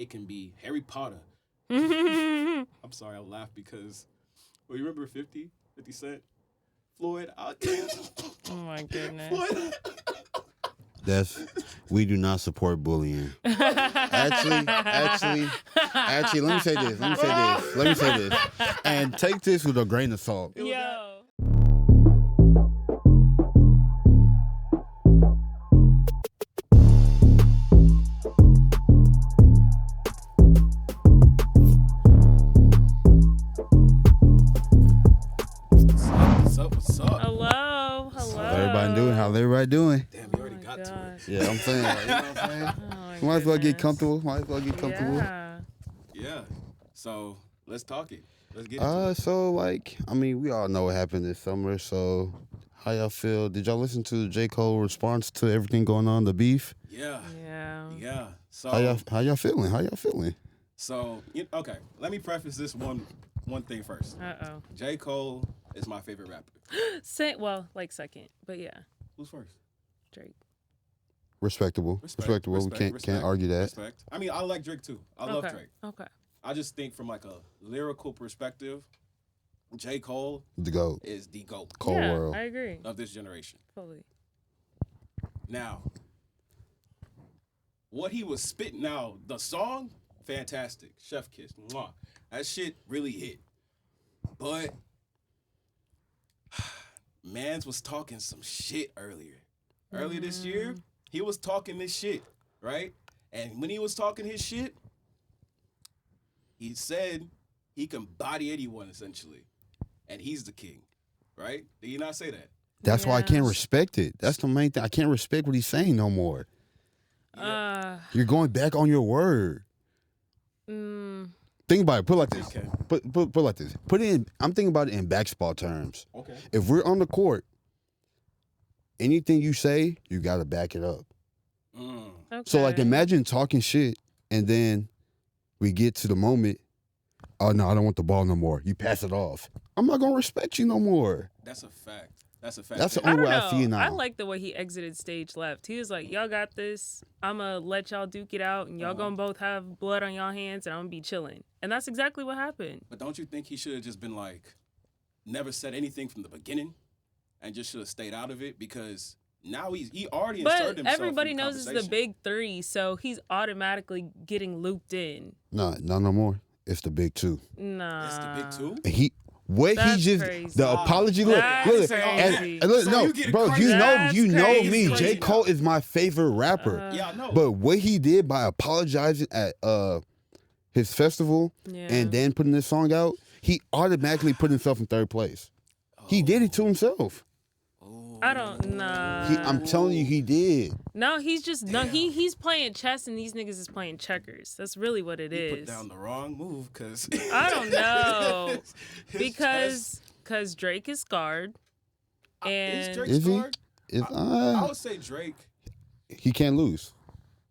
it can be Harry Potter. I'm sorry, I laugh because, well, you remember 50 Cent? Floyd, Oh my goodness. Floyd. We do not support bullying. Actually, let me say this. And take this with a grain of salt. Yo. What's up? Hello. How's everybody doing? Damn, you already got to it. Yeah, I'm saying, like, you know what I'm saying? Might as well get comfortable. Yeah. So let's talk it. Let's get into it. So like, I mean, we all know what happened this summer. So how y'all feel? Did y'all listen to J. Cole response to everything going on, the beef? Yeah. So How y'all feeling? So okay, let me preface this one thing first. J. Cole is my favorite rapper. Second, but yeah. Who's first? Drake. Respectable. We can't argue that. Respect. I mean, I like Drake too. I love Drake. Okay. I just think from like a lyrical perspective, J. Cole The GOAT. is the GOAT Cole world. I agree. of this generation. Fully. Now, what he was spitting now, the song, fantastic. Chef kiss. Mwah. That shit really hit. But Mans was talking some shit earlier. Earlier this year, he was talking this shit, right? And when he was talking his shit, he said he can body anyone, essentially. And he's the king, right? Did he not say that? That's why I can't respect it. That's the main thing. I can't respect what he's saying no more. You're going back on your word. Think about it. Put it like this. Okay. Put it like this. Put it in. I'm thinking about it in basketball terms. Okay. If we're on the court, anything you say, you got to back it up. Okay. So, like, imagine talking shit, and then we get to the moment, oh, no, I don't want the ball no more. You pass it off. I'm not going to respect you no more. That's a fact. That's a fact. That's the I only don't way know. I feel now. I like the way he exited stage left. He was like, y'all got this. I'm going to let y'all duke it out, and y'all going to both have blood on y'all hands, and I'm going to be chilling. And that's exactly what happened. But don't you think he should have just been like, never said anything from the beginning and just should have stayed out of it? Because now he already inserted himself. But everybody in the knows it's the conversation. big three, so he's automatically getting looped in. No more. It's the big two. Nah. It's the big two? And Crazy. the apology. Look, That's crazy. and look, So no, you get bro, crazy. you know That's me. crazy. J. Cole is my favorite rapper. Yeah, I know. But what he did by apologizing at his festival and then putting this song out, he automatically put himself in third place. He did it to himself. I don't know. I'm telling you, he did. No, he's playing chess and these niggas is playing checkers. That's really what it He is. put down the wrong move because I don't know. his Because Drake is scarred. is And Drake Is he? scarred? Is I would say Drake. he can't lose.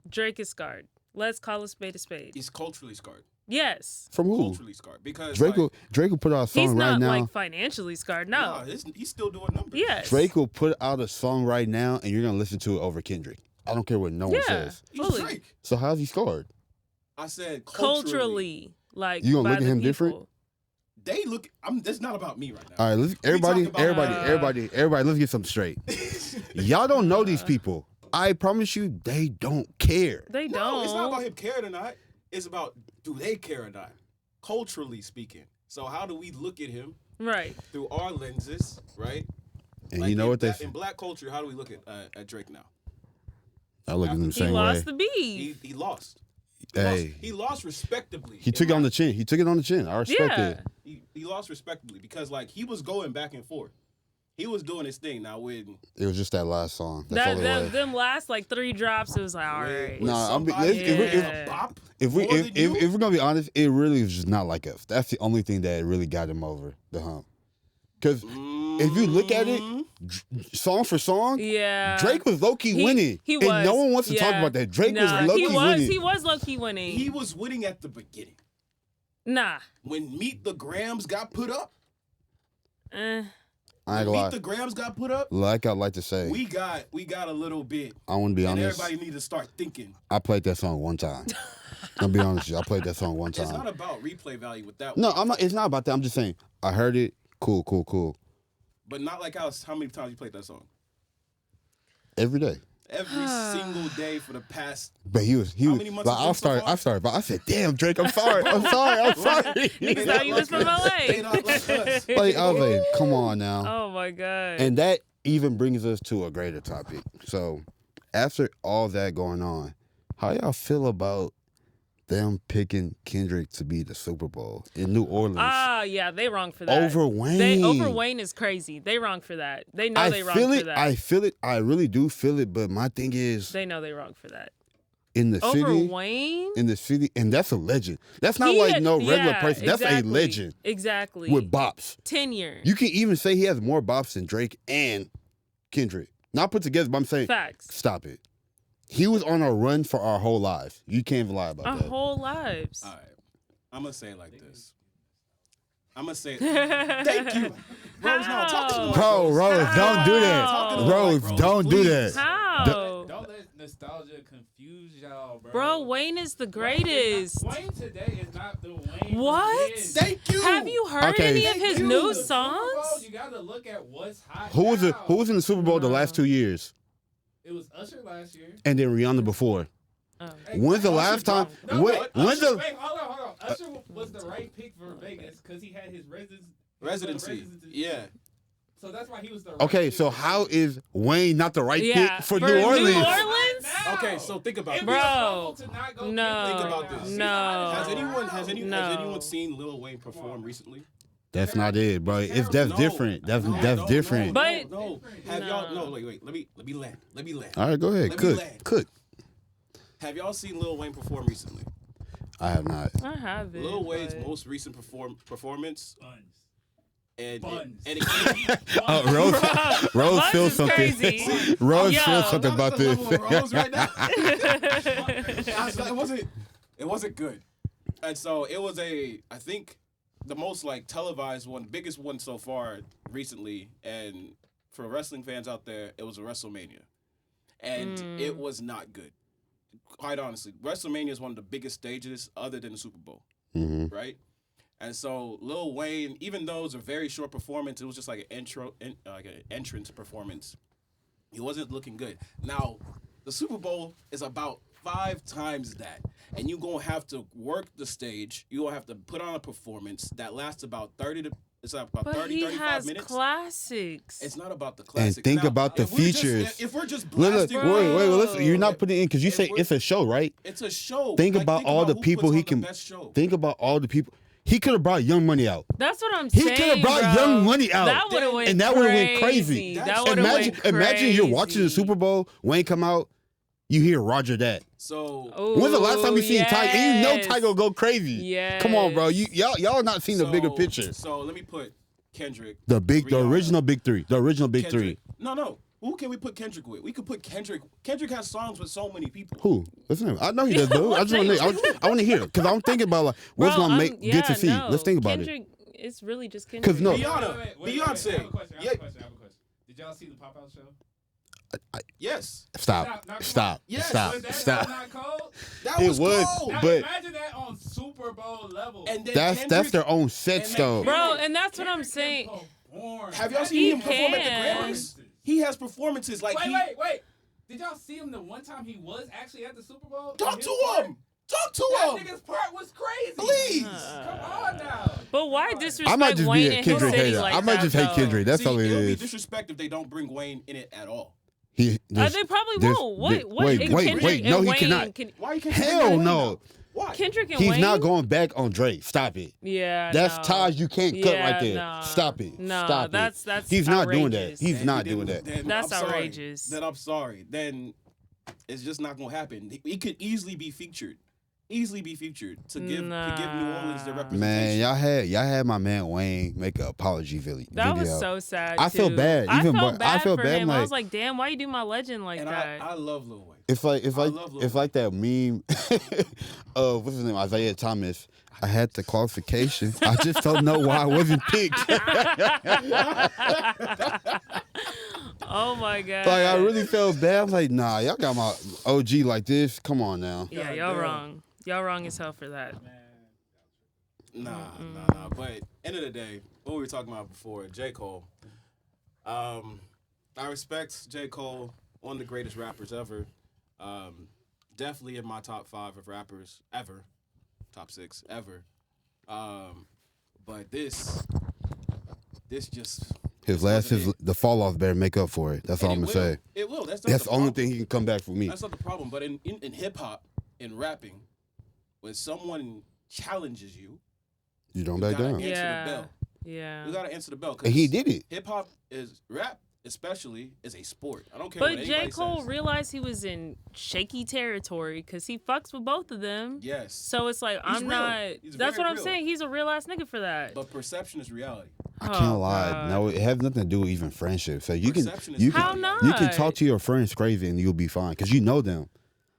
Drake is scarred. Let's call a spade a spade. He's culturally scarred. Yes. From who? Culturally scarred because Drake will put out a song He's right not now. like financially scarred. No. he's still doing numbers. Yes. Drake will put out a song right now, and you're gonna listen to it over Kendrick. I don't care what no one says. He's fully. Drake. So how's he scored? I said Culturally. Like, You gonna by look at the him people. different? They look. That's not about me right now. All right, everybody, let's get something straight. Y'all don't know these people. I promise you, they don't care. They No, don't. it's not about him caring or not. It's about do they care or not, culturally speaking. So how do we look at him Right. through our lenses, right? And Like you know what they in black culture, how do we look at Drake now? I look at him the He same way. lost the beef. He lost. Hey. He lost respectably. He took it on the chin. I respect Yeah. it. He lost respectably because like he was going back and forth. He was doing his thing. Now when It was just that last song. That's all it was. Them last like 3 drops, it was like, all right. Nah, bop If more than you, we're gonna be honest, it really was just not like us. That's the only thing that really got him over the hump. Because if you look at it, song for song, Yeah. Drake was low key winning. He and was. no one wants to talk about that. Drake was low key winning. He was low key winning. he was winning at the beginning. Nah. When Meet the Grams got put up, I ain't gonna lie. Beat the Grams got put up. Like I like to say, We got a little bit. I want to be And honest. everybody need to start thinking. I played that song one time. I'll be honest with you. I played that song one time. It's not about replay value with that No, one. I'm not. It's not about that. I'm just saying. I heard it. Cool. But not like how many times you played that song? Every day. Every single day for the past. But he was. How many months Like, has it been so far? I started. But I said, "Damn, Drake, I'm sorry. I'm sorry. Niggas thought you was from LA. They not like us. Like, I was like, come on now. Oh my god. And that even brings us to a greater topic. So, after all that going on, how y'all feel about them picking Kendrick to be the Super Bowl in New Orleans yeah, they wrong for that. over Wayne? Over Wayne is crazy. They wrong for that. They know they wrong for that. I feel it. I really do feel it. But my thing is, They know they wrong for that. in the Over city, Wayne? in the city, and that's a legend. That's not He like had- no regular yeah, person. That's exactly. a legend Exactly. with bops. Tenure. You can even say he has more bops than Drake and Kendrick. Not put together, but I'm saying, Facts. stop it. He was on a run for our whole lives. You can't even lie about Our that. whole lives. All right. I'm going to say it like this. I'm going to say it. Thank you. Rose, no, talk to me. Bro, Rose, don't do that. Talk to the Rose, mic, don't do please. that. How? Don't let nostalgia confuse y'all, bro. Bro, Wayne is the greatest. Wayne today is not the Wayne. What? Thank you. Have you heard Okay. any of his Thank you. new The Super Bowl, songs? you gotta look at what's hot. Who was now. in the Super Bowl the last 2 years? It was Usher last year. And then Rihanna before. Oh. When's the last time? No, What? but When's Usher, the? wait, hold on. Usher was the right pick for Vegas because he had his Residency. Yeah. So that's why he was the right Okay, pick so for how Vegas. is Wayne not the right Yeah, pick for for New New Orleans? Orleans? Now. Okay, so think about It'd this. be a Bro, fumble to not go no, pick Think him about right now. this. No. Has No. anyone seen Lil Wayne perform recently? That's not it, bro. That's No. different. That's No, different. But- no. Have y'all? No, wait. Let me land. All right, go ahead. Let me Cook. land. Cook. Have y'all seen Lil Wayne perform recently? I have not. I have it. Lil Wayne's but- most recent performance, Buns. and Buns. it came. Rose Buzz feels is something. crazy. Rose Yo. feels something about this. Rose right now. It wasn't good, and so it was I think the most like televised one, biggest one so far recently, and for wrestling fans out there, it was a WrestleMania, and it was not good. Quite honestly, WrestleMania is one of the biggest stages other than the Super Bowl, right? And so Lil Wayne, even though it was a very short performance, it was just like an entrance performance. He wasn't looking good. Now, the Super Bowl is about 5 times that, and you're gonna have to work the stage. You're gonna have to put on a performance that lasts about 30 to. It's about But 30, he 35 has minutes. classics. It's not about the classics. And think Now, about the if we're just- features. if we're just Look, blasting, wait. Listen, you're not putting it in because you If say we're- it's a show, right? It's a show. Think Like, about all the who people puts he on the can. best show. Think about all the people. He could have brought Young Money out. That's what I'm He saying. could have brought bro. Young Money out. That would have went And that would've went crazy. That would have went crazy. Imagine you're watching the Super Bowl, Wayne come out, you hear Roger that. So When's the last time you seen Tiger? And you know yes. Tiger will go crazy. Yes. Come on, bro. Y'all not seen the bigger picture. So let me put Kendrick. The Rihanna, original big three. The original big Kendrick. three. No. Who can we put Kendrick with? We could put Kendrick. Kendrick has songs with so many people. Who? What's his name? I know he does, dude. I just want to hear it because I'm thinking about like what's Bro, gonna make yeah, get to see. no. Let's think about Kendrick, It's really just 'Cause Kendrick. no. Rihanna, Beyonce. I have a question. I Yeah. have a question. Did y'all see the Pop Out show? Yes. it. Stop. Yes. Was that Stop. not cold? That It was was, cold. Now but imagine that on Super Bowl level. And then that's Kendrick, their own sets and though. Bro, and that's what I'm Kendrick saying. can perform. Have y'all That seen him nigga perform at can. the Grammys? He has performances like Wait. Did y'all see him the one time he was actually at the Super Bowl? Talk His to part? him. Talk to That him. nigga's part was crazy. Please. Come on now. But why I disrespect might just Wayne be a and his Kendrick city hater. like I might that, just hate though? Kendrick. That's See, all it would be is. disrespect if they don't bring Wayne in it at all. He, They probably won't. What? Wait. Kendrick No, and he Wayne cannot. Why you can't? Hell bring Wayne no. out? Why? Kendrick and He's Wayne. not going back on Drake. Stop it. Yeah, That's no. ties you can't cut Yeah, right there. nah. Stop it. No, Stop that's it. He's not doing that. outrageous. He's Then not he doing didn't- that. then That's I'm sorry. outrageous. Then I'm sorry. Then it's just not gonna happen. He could easily be featured. To give New Orleans their representation. Man, y'all had my man Wayne make an apology video. That was so sad. I feel too. bad. I Even felt but I bad felt for bad. him. I Like, was like, damn, why you do my legend like and that? I love Lil Wayne. It's like love Lil it's like that meme of what's his name, Isaiah Thomas. I had the qualification. I just don't know why I wasn't picked. Oh my god. Like I really felt bad. I'm like, nah, y'all got my OG like this. Come on now. Yeah, God y'all damn. wrong. Y'all wrong as hell for that. Nah. But end of the day, what we were talking about before, J. Cole. I respect J. Cole, one of the greatest rappers ever. Definitely in my top 5 of rappers ever. Top 6 ever. But this just The fall off better make up for it. That's all I'm gonna say. It will. That's That's the the only problem. thing he can come back for me. That's not the problem. But in hip hop, in rapping, when someone challenges you, You don't you back gotta down. answer Yeah. the bell. Yeah. You gotta answer the bell. And he did it. Hip hop rap, especially, is a sport. I don't care But what J. anybody Cole says. realized he was in shaky territory because he fucks with both of them. Yes. So it's like, He's I'm real. not. He's That's very what I'm real. saying. He's a real ass nigga for that. But perception is reality. I can't Oh, lie. God. No, it has nothing to do with even friendship. So you Perception is you How can not? you can talk to your friends crazy and you'll be fine because you know them.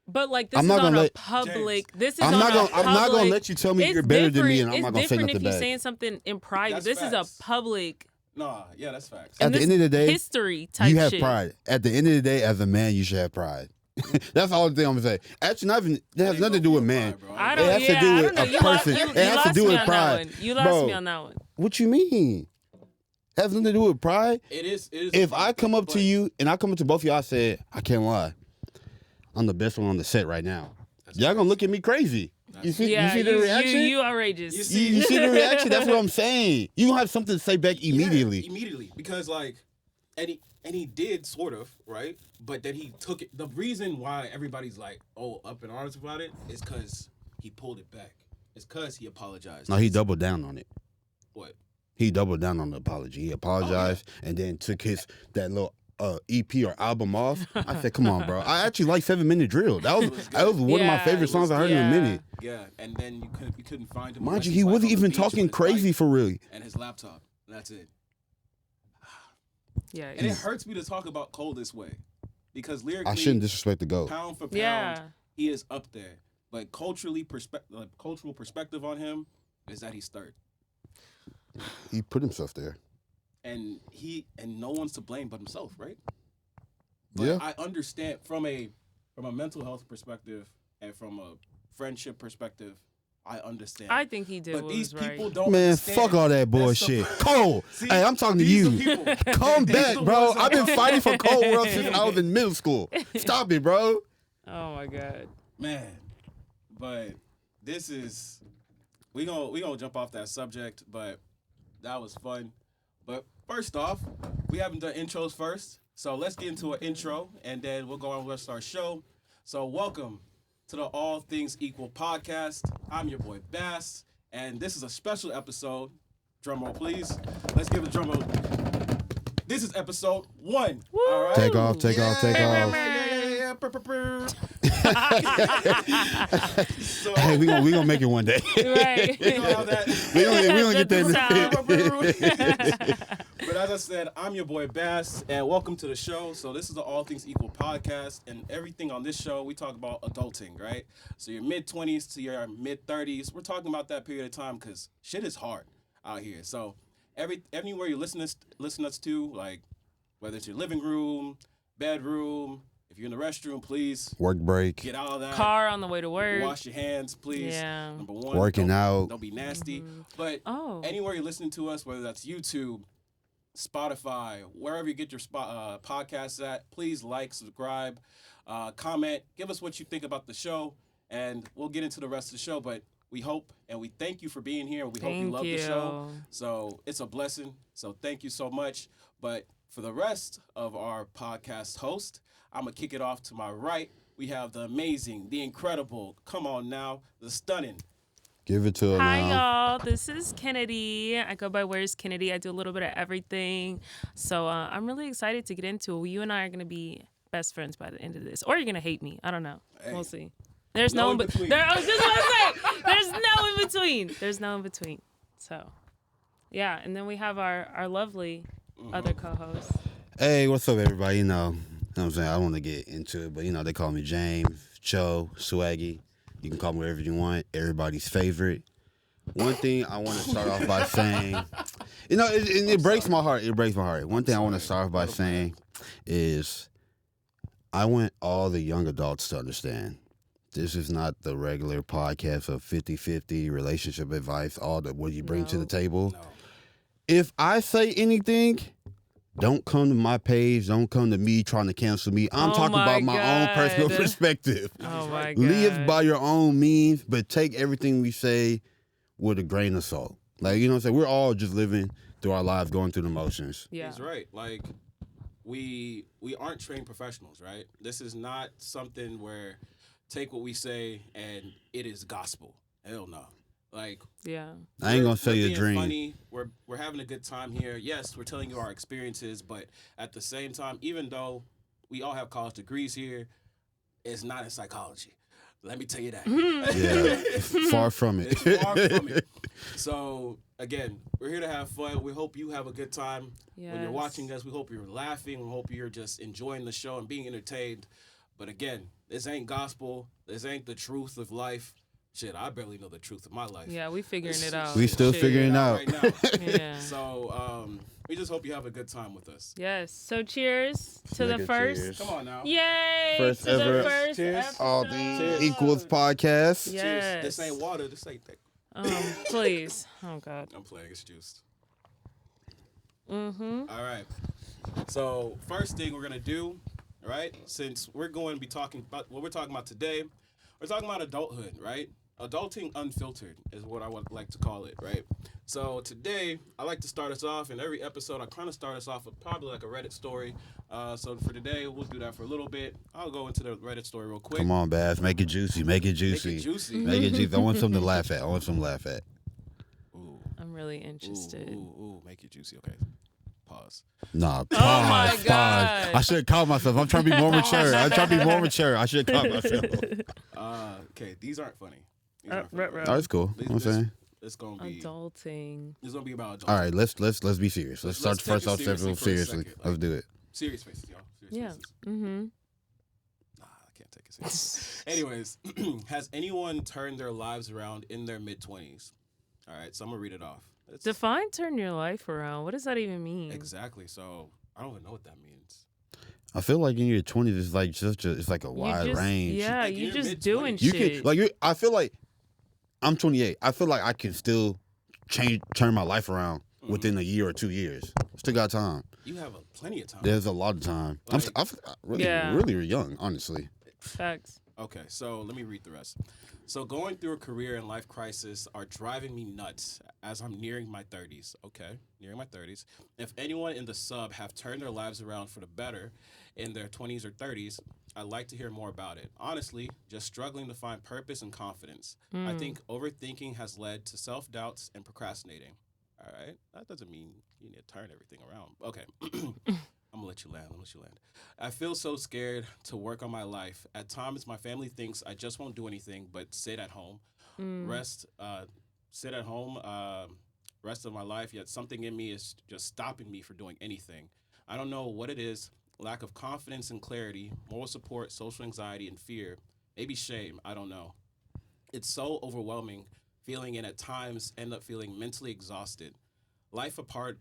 But like this I'm is not on gonna a let- public. This is I'm on not a gonna public. I'm not gonna let you tell me It's you're better than me and I'm it's not gonna say different nothing if you're back. saying something in private. That's This is a facts. public. Nah, yeah, that's facts. At and the this end of the day, history type you have shit. pride. At the end of the day, as a man, you should have pride. That's all the thing I'm gonna say. Actually, not even that has Ain't nothing to no do with feel man. pride, bro. I It don't. has to Yeah, do I with don't know. a You lost, person. you, It has to lost do me with on pride. that one. You lost Bro. me on that one. What you mean? Has nothing to do with pride. It is. If I come up to you and I come up to both of y'all, I said, I can't lie, I'm the best one on the set right now. Y'all gonna look at me crazy. You see Yeah, the reaction? You outrageous. You see the reaction? That's what I'm saying. You don't have something to say back immediately. Yeah, immediately, because like, and he did sort of, right, but then he took it. The reason why everybody's like, oh, up in arms about it is because he pulled it back. It's because he apologized. No, he doubled down on it. What? He doubled down on the apology. He apologized and then took that little EP or album off. I said, come on, bro. I actually like 7 Minute Drill. That was one of my Yeah, favorite it songs was- I heard in a minute. Yeah, and then you couldn't find him. Mind unless you, he's, he like, wasn't on the even beach talking with his crazy bike for real. and his laptop. That's it. Yeah. And it hurts me to talk about Cole this way, because lyrically, I shouldn't disrespect the GOAT. pound for pound, Yeah. he is up there. But cultural perspective on him is that he's third, He put himself there. and no one's to blame but himself, right? But Yeah. I understand from a mental health perspective and from a friendship perspective, I understand. I think he did but what these was right. people don't. Man, understand. fuck all that That's the bullshit. problem. Cole, See, hey, I'm talking to these you. are people. Come These back, are the bro. ones I've been that- fighting for Cole World since I was in middle school. Stop it, bro. Oh my god. Man, but this is we gonna jump off that subject, but that was fun. But first off, we haven't done intros first, so let's get into an intro, and then we'll go on with our show. So welcome to the All Things Equal podcast. I'm your boy Bass, and this is a special episode. Drum roll, please. Let's give a drum roll. This is episode 1. All right. Take off, take off, take off. Yeah. Brr, brr, brr. So, Hey, we gonna make it one day. Right. you know how that. we don't get That's that. But as I said, I'm your boy Bass, and welcome to the show. So this is the All Things Equal podcast, and everything on this show, we talk about adulting, right? So your mid-20s to your mid-30s, we're talking about that period of time because shit is hard out here. So anywhere you listen us to, like whether it's your living room, bedroom, if you're in the restroom, please Work break. get out of that. Car on the way to work. Wash your hands, please. Yeah. Number 1. Working out. Don't be nasty. But Oh. anywhere you're listening to us, whether that's YouTube, Spotify, wherever you get your podcasts at, please like, subscribe, comment, give us what you think about the show, and we'll get into the rest of the show. But we hope and we thank you for being here. We hope you love the show. So it's a blessing. So thank you so much. But for the rest of our podcast host, I'm going to kick it off to my right. We have the amazing, the incredible, come on now, the stunning. Give it to her Hi, now. y'all. This is Kennedy. I go by Where's Kennedy. I do a little bit of everything. So I'm really excited to get into it. You and I are going to be best friends by the end of this. Or you're going to hate me. I don't know. Hey. We'll see. There's No no in in between. between. I was just going to say, there's no in between. There's no in between. So, yeah. And then we have our lovely other co-host. Hey, what's up, everybody? You know, know what I'm saying? I don't want to get into it, but, they call me James, Cho, Swaggy. You can call me whatever you want. Everybody's favorite. One thing I want to start off by saying, it breaks my heart. It breaks my heart. One thing I want to start off by saying is I want all the young adults to understand this is not the regular podcast of 50-50 relationship advice, all the what you bring to the table. No. If I say anything, don't come to my page. Don't come to me trying to cancel me. I'm talking about my own personal perspective. Oh, my God. Live by your own means, but take everything we say with a grain of salt. Like, you know what I'm saying? We're all just living through our lives, going through the motions. Yeah. He's right. Like, we aren't trained professionals, right? This is not something where take what we say and it is gospel. Hell no. Like, yeah. I ain't gonna sell you a being dream. Funny. We're having a good time here. Yes, we're telling you our experiences, but at the same time, even though we all have college degrees here, it's not in psychology. Let me tell you that. Yeah, far from it. It's far from it. So, again, we're here to have fun. We hope you have a good time when you're watching us. We hope you're laughing. We hope you're just enjoying the show and being entertained. But again, this ain't gospel. This ain't the truth of life. Shit, I barely know the truth of my life. Yeah, we figuring it out. We still figuring it out. Right now. Yeah. So, we just hope you have a good time with us. Yes. So cheers to the Nigga, first. cheers. Come on now. Yay! First to ever. the first Cheers. episode. All the Equals podcast. Yes. Cheers. This ain't water. This ain't thick. Please. Oh, God. I'm playing. It's juiced. Mm-hmm. All right. So, first thing we're going to do, right, since we're going to be talking about what we're talking about today, we're talking about adulthood, right? Adulting unfiltered is what I would like to call it, right? So today, I like to start us off, in every episode, I kind of start us off with probably like a Reddit story. So for today, we'll do that for a little bit. I'll go into the Reddit story real quick. Come on, Baz. Make it juicy. Make it juicy. Make it juicy. Make it juicy. I want something to laugh at. Ooh, I'm really interested. ooh, make it juicy. Okay. Pause. Nah, pause. Oh my Pause. God. I should have caught myself. I'm trying to be more mature. I should have caught myself. Okay, these aren't funny. These Uh, aren't funny. ruh-roh. Oh, it's cool. This- I'm saying. It's gonna be. Adulting. It's gonna be about adulting. All right, let's be serious. Let's start Let's the first take off it seriously for a seriously. second. Let's do it. Serious faces, y'all. Serious Yeah. faces. Mm-hmm. Nah, I can't take it seriously. Anyways, has anyone turned their lives around in their mid-20s? All right, so I'm gonna read it off. It's Define turn your life around. What does that even mean? exactly. So I don't even know what that means. I feel like in your 20s, it's like it's like a You wide just- range. Yeah, Like, you you're just mid-20s. doing You shit. can I feel like I'm 28. I feel like I can still turn my life around within a year or 2 years. Still got time. You have plenty of time. There's a lot of time. Like- I'm really, Yeah. really young, honestly. Facts. Okay, so let me read the rest. So going through a career and life crisis are driving me nuts as I'm nearing my 30s. Okay, nearing my 30s. If anyone in the sub have turned their lives around for the better in their 20s or 30s, I'd like to hear more about it. Honestly, just struggling to find purpose and confidence. I think overthinking has led to self-doubts and procrastinating. All right, that doesn't mean you need to turn everything around. Okay. I'm gonna let you land. I feel so scared to work on my life. At times, my family thinks I just won't do anything but sit at home, rest of my life. Yet something in me is just stopping me from doing anything. I don't know what it is. Lack of confidence and clarity, moral support, social anxiety, and fear. Maybe shame. I don't know. It's so overwhelming feeling, and at times end up feeling mentally exhausted. Life a part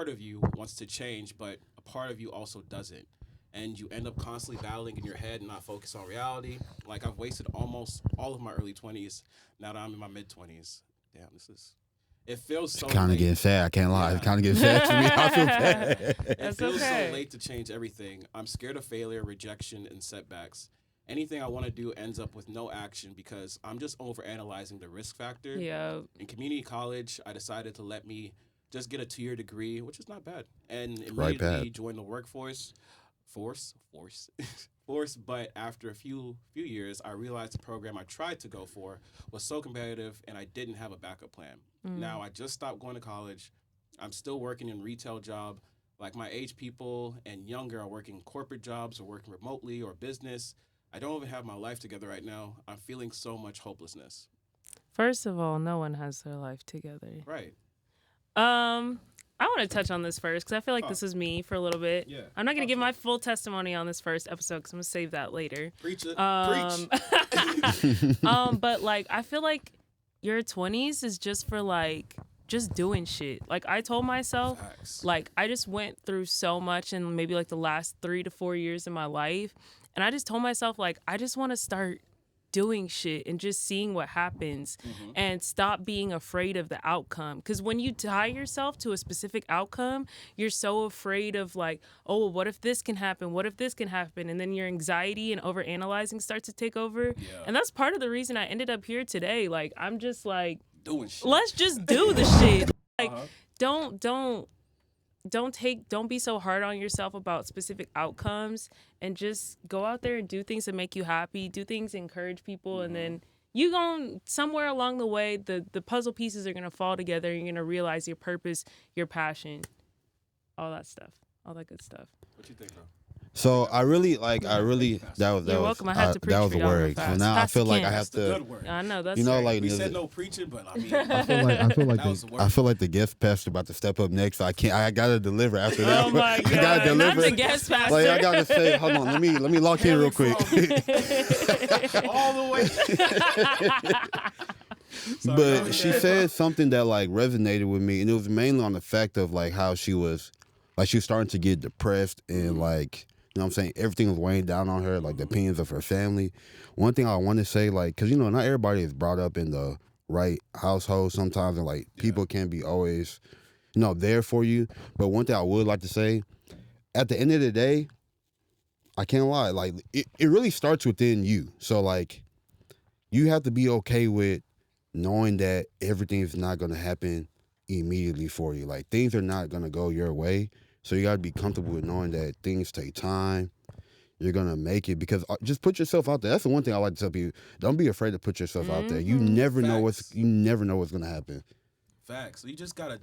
of you wants to change, but a part of you also doesn't. And you end up constantly battling in your head and not focus on reality. Like I've wasted almost all of my early 20s. Now that I'm in my mid 20s. Damn, it feels so Kind of late. getting sad. I can't lie. Yeah. It's kind of getting sad to me. I feel bad. It That's feels okay. so late to change everything. I'm scared of failure, rejection, and setbacks. Anything I want to do ends up with no action because I'm just overanalyzing the risk factor. Yeah. In community college, I decided to let me just get a 2-year degree, which is not bad, and Right, immediately Pat. join the workforce. But after a few years, I realized the program I tried to go for was so competitive, and I didn't have a backup plan. Now I just stopped going to college. I'm still working in retail job. Like my age people and younger are working corporate jobs or working remotely or business. I don't even have my life together right now. I'm feeling so much hopelessness. First of all, no one has their life together. Right. I want to touch on this first because I feel like this is me for a little bit. Yeah. I'm not going to give my full testimony on this first episode because I'm going to save that later. Preach it. Preach. But like, I feel like your 20s is just for like, just doing shit. Like I told myself, Facts. like I just went through so much in maybe like the last 3 to 4 years of my life. And I just told myself like, I just want to start doing shit and just seeing what happens and stop being afraid of the outcome. Because when you tie yourself to a specific outcome, you're so afraid of like, oh, well, what if this can happen? What if this can happen? And then your anxiety and overanalyzing starts to take over. Yeah. And that's part of the reason I ended up here today. Like, I'm just like, doing shit. Let's just do the shit. Like, don't be so hard on yourself about specific outcomes and just go out there and do things that make you happy, do things that encourage people, and then you gon' somewhere along the way the puzzle pieces are gonna fall together and you're gonna realize your purpose, your passion, all that stuff, all that good stuff. What you think, bro? So I really that was You're welcome. I had to preach that was for a y'all real word. So fast. now I Pastor feel like I Ken. have That's the to, good word. I know that's you know, right. like We said no preaching, but I mean, I feel like that was the word. I feel like the guest pastor about to step up next. So I gotta deliver after that. Oh my I god! gotta Not deliver. the guest pastor. Like I gotta say, hold on, let me lock in real quick. all the way. Sorry, But she said something that like resonated with me, and it was mainly on the fact of like how she was starting to get depressed and like, you know what I'm saying, everything was weighing down on her, like the opinions of her family. One thing I want to say, like, because, you know, not everybody is brought up in the right household sometimes, and like people can't be always, you know, there for you. But one thing I would like to say, at the end of the day, I can't lie, like it really starts within you. So like you have to be okay with knowing that everything is not going to happen immediately for you. Like things are not going to go your way. So you got to be comfortable with knowing that things take time. You're going to make it, because just put yourself out there. That's the one thing I like to tell people. Don't be afraid to put yourself out there. You never know what's going to happen. Facts. So you just got to,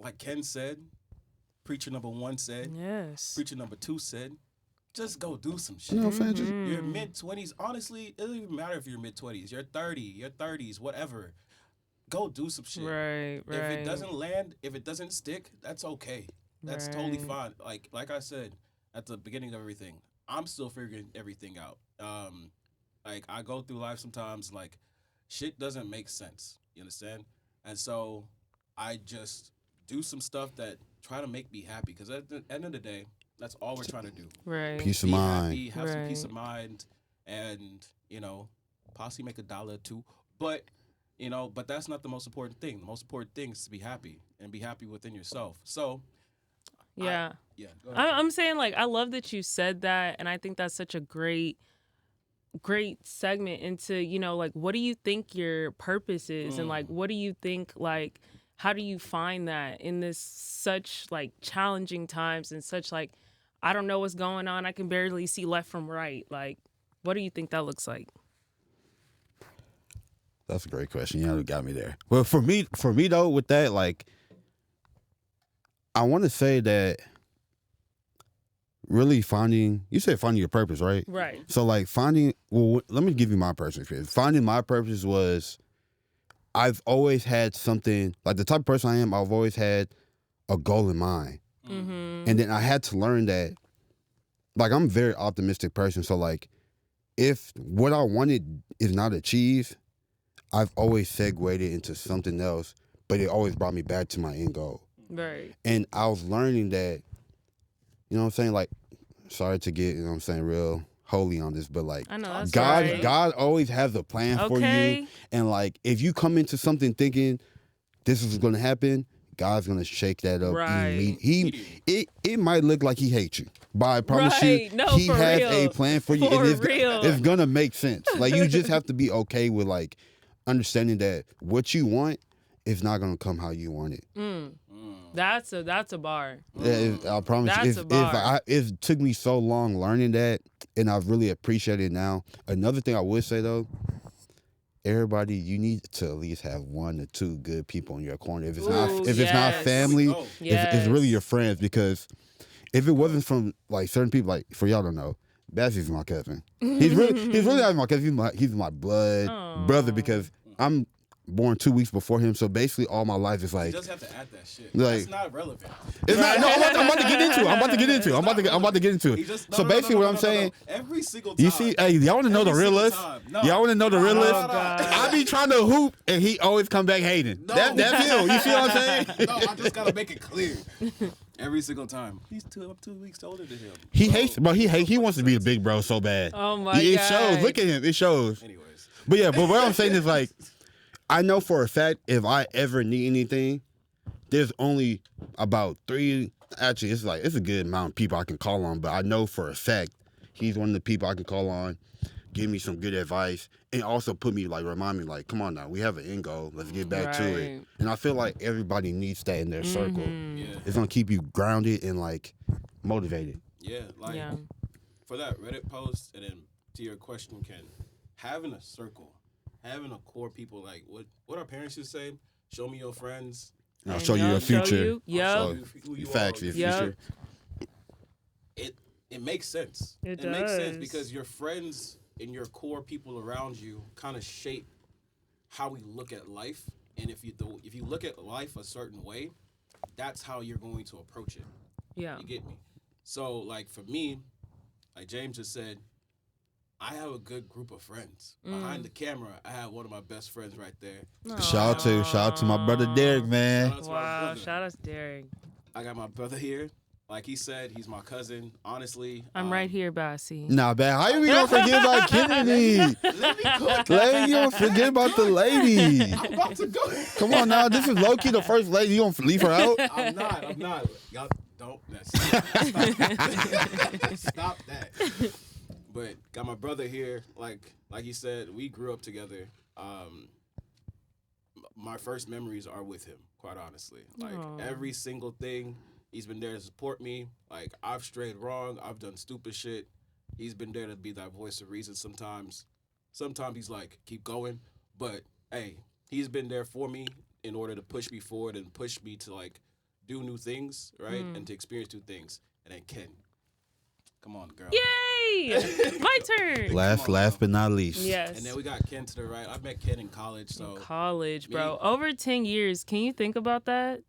like Ken said, preacher number 1 said, Yes. preacher number 2 said, just go do some shit. You know what I'm saying? Just, Your mid-20s, honestly, it doesn't even matter if you're mid-20s. You're 30, your 30s, whatever. Go do some shit. Right. If it doesn't land, if it doesn't stick, that's okay. That's totally fine. Like I said at the beginning of everything, I'm still figuring everything out. Like I go through life sometimes, like shit doesn't make sense. You understand? And so I just do some stuff that try to make me happy. Because at the end of the day, that's all we're trying to do. Right. peace of Be mind. happy, have some peace of mind, and you know, possibly make $1 or 2. But you know, but that's not the most important thing. The most important thing is to be happy and be happy within yourself. So. Yeah. Go ahead. I'm saying, like, I love that you said that, and I think that's such a great segment into, you know, like, what do you think your purpose is, and like, what do you think, like, how do you find that in this such like challenging times and such like, I don't know what's going on, I can barely see left from right. Like, what do you think that looks like? That's a great question. You know, you got me there. Well, for me though, with that, like, I want to say that really you said finding your purpose, right? Right. So like let me give you my personal experience. Finding my purpose was, I've always had something, like the type of person I am, I've always had a goal in mind. Mm-hmm. And then I had to learn that, like, I'm a very optimistic person. So like, if what I wanted is not achieved, I've always segued it into something else, but it always brought me back to my end goal. Right. And I was learning that, you know what I'm saying? Like, sorry to get, you know what I'm saying, real holy on this, but like, I know, that's God, right. God always has a plan for you. And like, if you come into something thinking this is going to happen, God's going to shake that up. Right. It might look like he hates you, but I promise you, No, he for has real. a plan for you. For and real. it's going to make sense. Like, you just have to be okay with like understanding that what you want is not going to come how you want it. That's a bar. Yeah, I promise That's you. a bar. It took me so long learning that, and I really appreciate it now. Another thing I would say though, everybody, you need to at least have 1 or 2 good people in your corner. If it's not yes. family, Yes. it's really your friends. Because if it wasn't from like certain people, like for y'all don't know, Bassie's my cousin. He's really not my cousin. He's my blood brother, because born 2 weeks before him. So basically, all my life is You like. just have to add that shit. Like- That's not relevant. It's not. No, I'm about to get into it. I'm about to get into it. I'm about to get into He it. just- So basically, what I'm saying. Every single time. You see, hey, y'all want to know the Every real single list? time. No. Y'all want to know the real No, list? no, no. I be trying to hoop, and he always come back hating. No. That's him. You see what I'm saying? No, I just gotta make it clear. Every single time. He's 2 weeks older than him. He Bro. hates, but he wants to be the big bro so bad. Oh my It God. shows. Look at him. It shows. Anyways. But yeah, but what I'm saying is like, I know for a fact if I ever need anything, there's only about 3. Actually, it's a good amount of people I can call on. But I know for a fact he's one of the people I can call on, give me some good advice, and also remind me like, come on now, we have an end goal. Let's get back to it. Right. And I feel like everybody needs that in their circle. Yeah. It's gonna keep you grounded and like motivated. Yeah. Like Yeah. for that Reddit post, and then to your question, Ken, having a circle, having a core people, like what our parents used to say, show me your friends. And I'll And show you y'all your show future. you. Yep. I'll show you who you Facts, are. your Yep. future. It makes sense. It makes sense does. because your friends and your core people around you kind of shape how we look at life. And if you look at life a certain way, that's how you're going to approach it. Yeah. You get me? So like for me, like James just said, I have a good group of friends. Behind the camera, I have one of my best friends right there. Shout out to my brother Derek, man. Shout out to my Wow. brother. Shout out to Derek. I got my brother here. Like he said, he's my cousin. Honestly, I'm right here, Bassie. Nah, man. How we gonna forget about Kennedy? Let me cook. Lady, you gonna forget about the lady? I'm about to go. Come on now, this is low key the first lady. You gonna leave her out? I'm not. Y'all don't. Stop that. Stop that. But got my brother here. Like you said, we grew up together. My first memories are with him. Quite honestly, like Aw. every single thing, he's been there to support me. Like I've strayed wrong. I've done stupid shit. He's been there to be that voice of reason. Sometimes he's like, keep going. But hey, he's been there for me in order to push me forward and push me to like do new things, right? And to experience new things. And then Ken, come on, girl. Yay! My turn. Last but not least. Yes. And then we got Ken to the right. I met Ken in college, so College, bro. Me- Over 10 years. Can you think about that?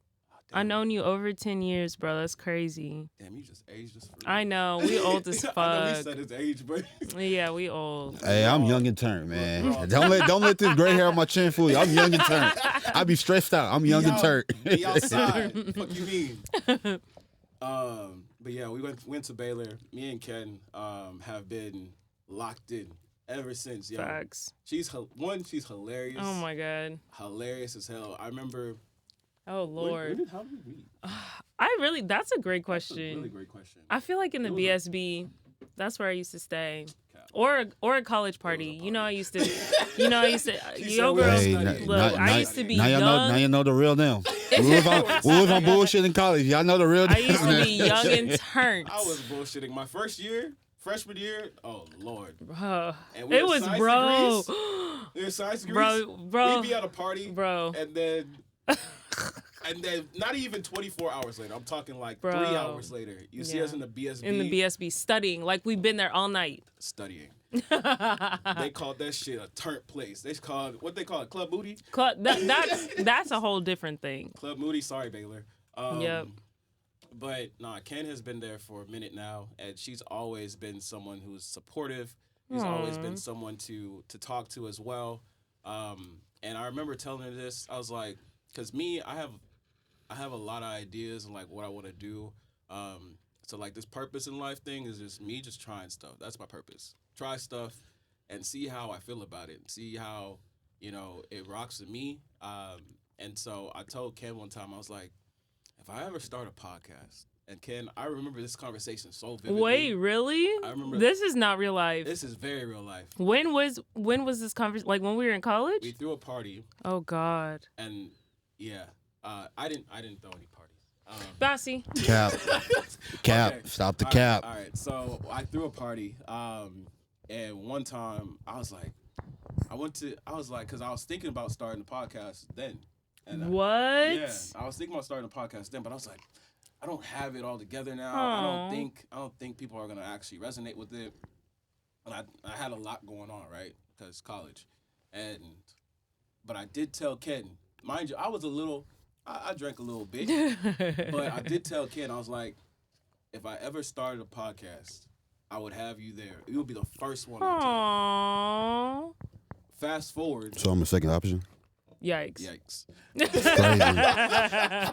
I've known you over 10 years, bro. That's crazy. damn, you just aged us. I know. We old as I know we fuck. said his age, but Yeah, we old. Hey, I'm young and turned, man. Don't let this gray hair on my chin fool you. I'm young and turned. I be stressed out. I'm young and turned. Be outside. Fuck you mean? But yeah, we went to Baylor. Me and Ken have been locked in ever since. Yo, Facts. she's hilarious. Oh my God. Hilarious as hell. I remember. Oh Lord. How did we meet? That's a great That's a question. really great question. I feel like in the It was BSB, that's where I used to stay. Cap. Or a college party. You know, I used to. She Yo, said girl. we're Hey, studying. Look, I used to be now young. you know the real them. We was on bullshit in college. Y'all know the real I them. used to be young and turned. I was bullshitting. My freshman year. Oh Lord. Bro. And we It were was science bro. degrees. We were science degrees. Bro. We'd be at a party, Bro. and then not even 24 hours later. I'm talking like Bro. 3 hours later. You see Yeah. us in the BSB. In the BSB studying. Like we've been there all night. studying. They called that shit a turnt place. They called what they call it, Club Moody. That's a whole different thing. Club Moody. Sorry, Baylor. Yep. But nah, Ken has been there for a minute now, and she's always been someone who's supportive. She's always been someone to talk to as well. And I remember telling her this. I was like, because me, I have a lot of ideas and like what I want to do. So like this purpose in life thing is just me just trying stuff. That's my purpose. Try stuff and see how I feel about it. See how, it rocks with me. And so I told Ken one time, I was like, if I ever start a podcast, and Ken, I remember this conversation so vividly. Wait, really? I remember This is not real life. this is very real life. When was this conversation? Like when we were in college? We threw a party, Oh God. and yeah, I didn't throw any parties. Bassie. Cap. Okay. Stop the All right, cap. all right, so I threw a party, and one time I was like, because I was thinking about starting a podcast then. And What? Yeah, I was thinking about starting a podcast then, but I was like, I don't have it all together now. Aw. I don't think people are gonna actually resonate with it. And I had a lot going on, right? Because college, and But I did tell Ken, mind you, I was a little, I drank a little bit, but I did tell Ken, I was like, if I ever started a podcast, I would have you there. You would be the first one I tell. Aww. Fast forward. So I'm a second option. Yikes. Yikes. It's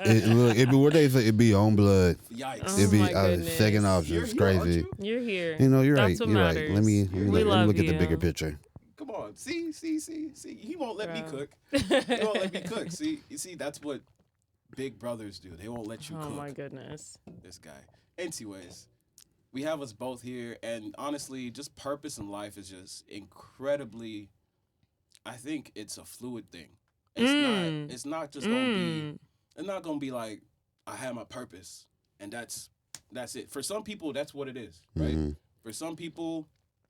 crazy. It'd be what they say. It'd be your own blood. Yikes. Oh It'd be my a goodness. second option. You're It's here, aren't crazy. you? You're here. You know, you're That's right. what You're matters. right. Let me We look at the love bigger you. picture. Come on. See. He won't let me Bro. cook. He won't let me cook. See, you see, that's what big brothers do. They won't let you Oh cook. my goodness. This guy. Anyways, we have us both here, and honestly, just purpose in life is just incredibly. I think it's a fluid thing. It's not just gonna be. It's not gonna be like I have my purpose and that's it. For some people, that's what it is, right? Mhm. For some people,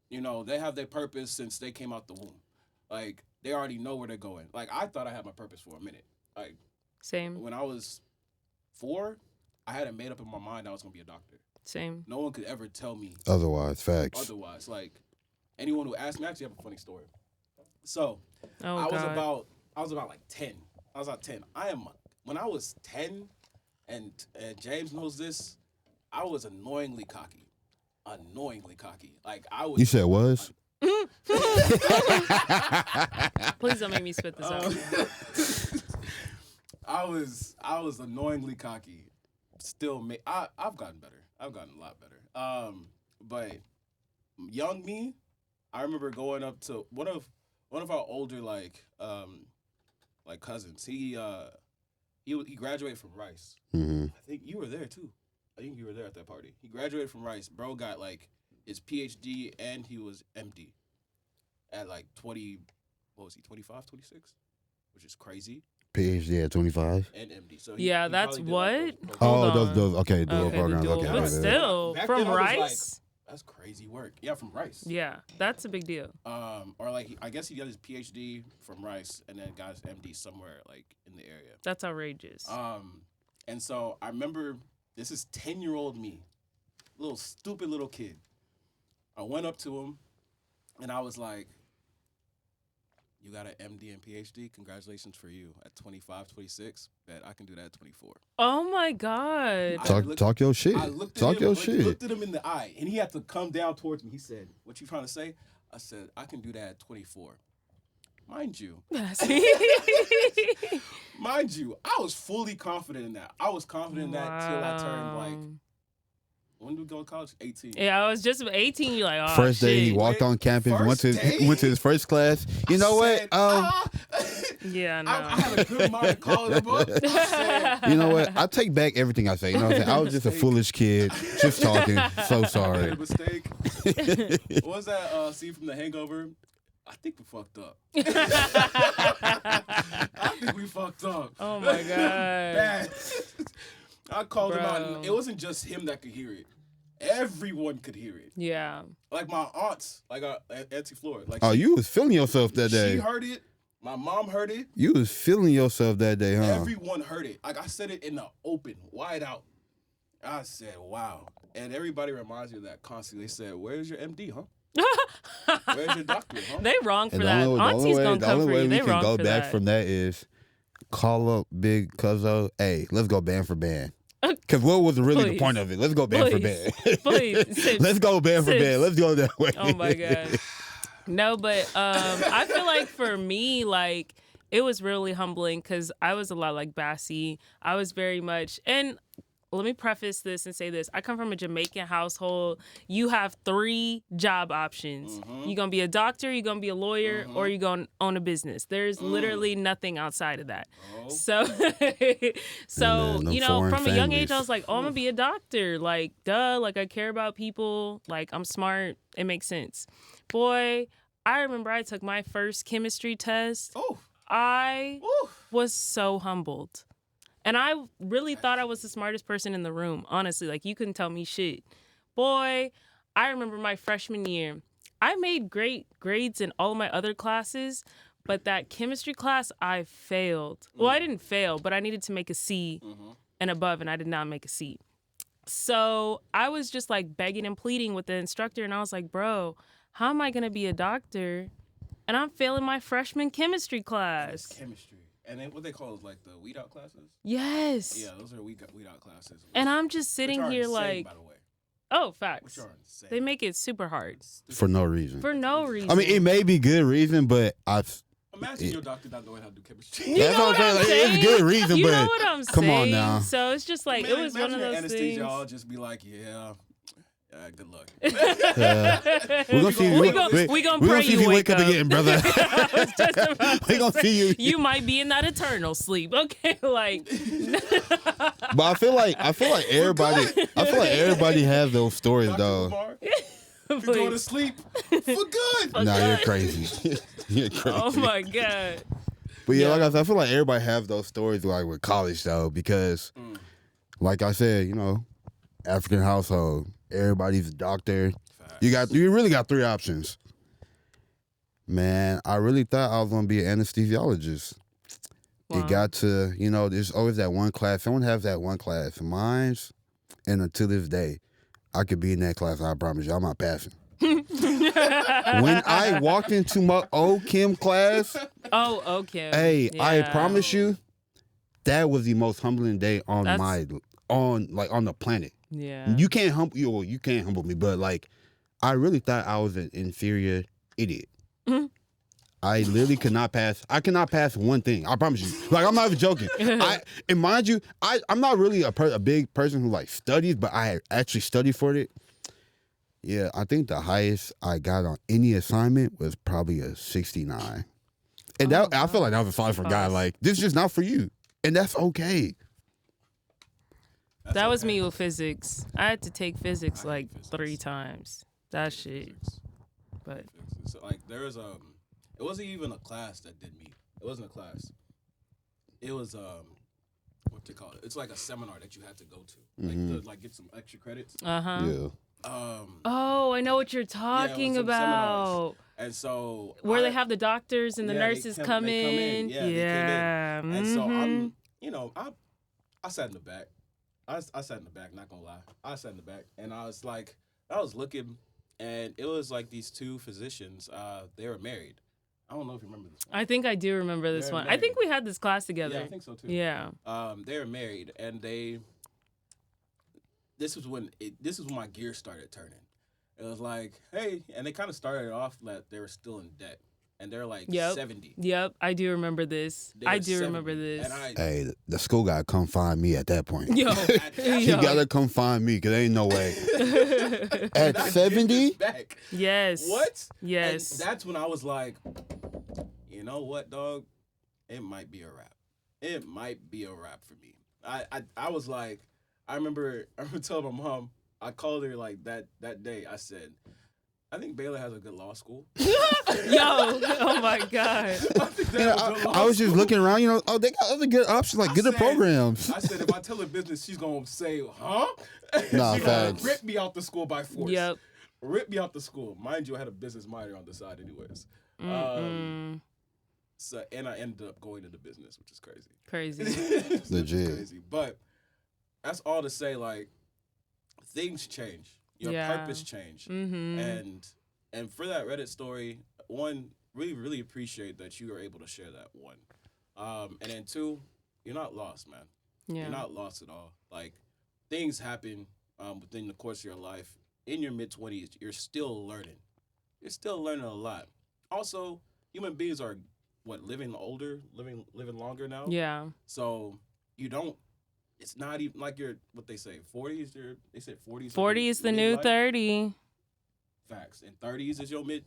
you know, they have their purpose since they came out the womb. Like they already know where they're going. Like I thought I had my purpose for a minute. Like Same. when I was 4, I had it made up in my mind I was gonna be a doctor. Same. No one could ever tell me Otherwise, facts. otherwise. Like anyone who asked me, I actually have a funny story. So Oh I was God. about like 10. I was about 10. When I was 10, and James knows this, I was annoyingly cocky. Like I was. You said was? Please don't make me spit this out. I was annoyingly cocky. Still, I've gotten better. I've gotten a lot better. But young me, I remember going up to one of our older like cousins. He graduated from Rice. Mm-hmm. I think you were there too. I think you were there at that party. He graduated from Rice. Bro got like his PhD and he was MD at like 20. What was he? 25, 26, which is crazy. PhD at 25. And MD. So Yeah, he that's probably did, what? like, those Oh, Hold those on. okay, dual Okay, the programs. dual, Okay, but my bad. still, Back from then I was Rice. That's crazy work. Yeah, from Rice. Yeah, that's a big deal. Or like I guess he got his PhD from Rice and then got his MD somewhere like in the area. That's outrageous. And so I remember this is 10-year-old me, little stupid little kid. I went up to him and I was like, "You got an MD and PhD? Congratulations for you at 25, 26. Bet I can do that at 24." Oh my God. Talk your shit. I looked at Talk him, your looked, shit. looked at him in the eye, and he had to come down towards me. He said, "What you trying to say?" I said, "I can do that at 24." Mind you, I was fully confident in that. I was confident in that till I turned like, when did we go to college? 18. Yeah, I was just 18. You're like, oh, First day he shit. walked on campus, First day? went to his first class. You know what? Said, Yeah, no. I had a good mind to call him up. I said, You know what? I take back everything I say. You know what I'm saying? I was just a foolish kid, just talking. So I sorry. made a mistake. What was that scene from The Hangover? I think we fucked up. I think we fucked up. Oh my God. Bad. I called him out. Bro. And it wasn't just him that could hear it. Everyone could hear it. Yeah. Like my aunts, like Auntie Flora. Like Oh, you was feeling yourself that she day. heard it. My mom heard it. You was feeling yourself that day, huh? Everyone heard it. Like I said it in the open, wide out. I said, "Wow." And everybody reminds me of that constantly. They said, "Where's your MD, huh? Where's your doctorate, huh?" They wrong for And that. Auntie's gonna the come only for way you. we They can wrong go for back that. from that is call up Big Cuzzo. Hey, let's go band for band. Because what was really the Please. point of it? Let's go band for band. Please. Sis. Let's go band for Sis. band. Let's go that way. Oh my God. No, but I feel like for me, like it was really humbling because I was a lot like Bassie. I was very much, and let me preface this and say this. I come from a Jamaican household. You have 3 job options. You're going to be a doctor, you're going to be a lawyer, or you're going to own a business. There's literally nothing outside of that. Oh. So, them you know, foreign from a young age, families. I was like, oh, I'm going to be a doctor. Like, duh, like I care about people. Like, I'm smart. It makes sense. Boy, I remember I took my first chemistry test. Oh. I Ooh. was so humbled. And I really thought I was the smartest person in the room. Honestly, like you couldn't tell me shit. Boy, I remember my freshman year. I made great grades in all my other classes, but that chemistry class, I failed. Well, I didn't fail, but I needed to make a C and above, and I did not make a C. So I was just like begging and pleading with the instructor, and I was like, bro, how am I going to be a doctor and I'm failing my freshman chemistry It's class. chemistry. And then what they call is like the weed out classes? Yes. Yeah, those are weed out classes. And I'm just sitting which are here insane, like, by the way. oh, facts. Which are insane. They make it super hard For no reason. for no reason. I mean, it may be good reason, but Imagine your doctor not knowing how to do chemistry. You That's know what what I'm I'm saying. saying? It's good reason, You but know what I'm come saying? on now. So it's just like, Man, it was one of imagine those anesthesia, things. I'll just be like, yeah, good luck. We're gonna see you. We gonna We're pray gonna see if you you wake wake up up. again, brother. I was just about We to gonna say, see you. You might be in that eternal sleep. Okay, like But I feel like everybody has those stories Dr. though. Lamar, you're going to sleep for good. Nah, you're crazy. You're crazy. oh my god. But yeah, Yeah. like I said, I feel like everybody has those stories like with college though, because like I said, you know, African household, everybody's a doctor. You really got 3 options. Man, I really thought I was gonna be an anesthesiologist. Wow. It got to, you know, there's always that one class. Someone has that one class. Mine's, and until this day, I could be in that class. I promise you, I'm not passing. When I walked into my old chem class, Oh, okay. hey, I Yeah. promise you, that was the most humbling day on That's- on the planet. Yeah. You can't humble me, but like, I really thought I was an inferior idiot. Mhm. I literally could not pass. I cannot pass one thing. I promise you. Like, I'm not even joking. And mind you, I'm not really a big person who like studies, but I actually studied for it. Yeah, I think the highest I got on any assignment was probably a 69. And I feel like that was a sign for God. Pass. Like, this is just not for you. And that's okay. That was me with physics. I had to take physics like 3 times. That shit. But So, like, there was it wasn't even a class that did me. It wasn't a class. It was what they call it. It's like a seminar that you had to go to, like to like get some extra credits. Yeah. Oh, I know what you're Yeah, it was talking some seminars. about. And so Where they have the doctors and the Yeah, they nurses they come in. Yeah, they came in. And so mhm. I'm, you know, I sat in the back. I sat in the back, not gonna lie. I sat in the back, and I was looking, and it was like these 2 physicians. They were married. I don't know if you remember this one. I think I do remember this They're one. I think married. we had this class together. Yeah, I think so too. Yeah. They were married, and this was when my gears started turning. It was like, hey, and they kind of started off that they were still in debt, and they're like Yep. 70. Yep, I do remember this. They were I do 70. remember this. And Hey, the school gotta come find me at that point. Yo, You yo. gotta come find me, because ain't no way. At 70? back. Yes. What? Yes. And that's when I was like, you know what, dog? It might be a wrap. It might be a wrap for me. I was like, I remember telling my mom, I called her like that day. I said, I think Baylor has a good law school. Yo, oh my God. I think they Yeah, have a good law I was just school. looking around, you know, oh, they got other good options, like I good said- programs. I said, if I tell her business, she's going to say, huh? Nah, she's gonna facts. rip me out the school by force. Yep. Rip me out the school. Mind you, I had a business minor on the side anyways. So, and I ended up going into business, which is crazy. Crazy. It's Legit. crazy. But that's all to say, like, things change. Your Yeah. purpose change. Mm-hmm. And for that Reddit story, 1, really appreciate that you were able to share that, 1. And then 2, you're not lost, man. Yeah. You're not lost at all. Like, things happen within the course of your life. In your mid-20s, you're still learning. You're still learning a lot. Also, human beings are, living older, living longer now? Yeah. So, you don't, it's not even like you're, what they say, 40s, they said 40s. 40 is the new midlife. 30. Facts. And 30s is your new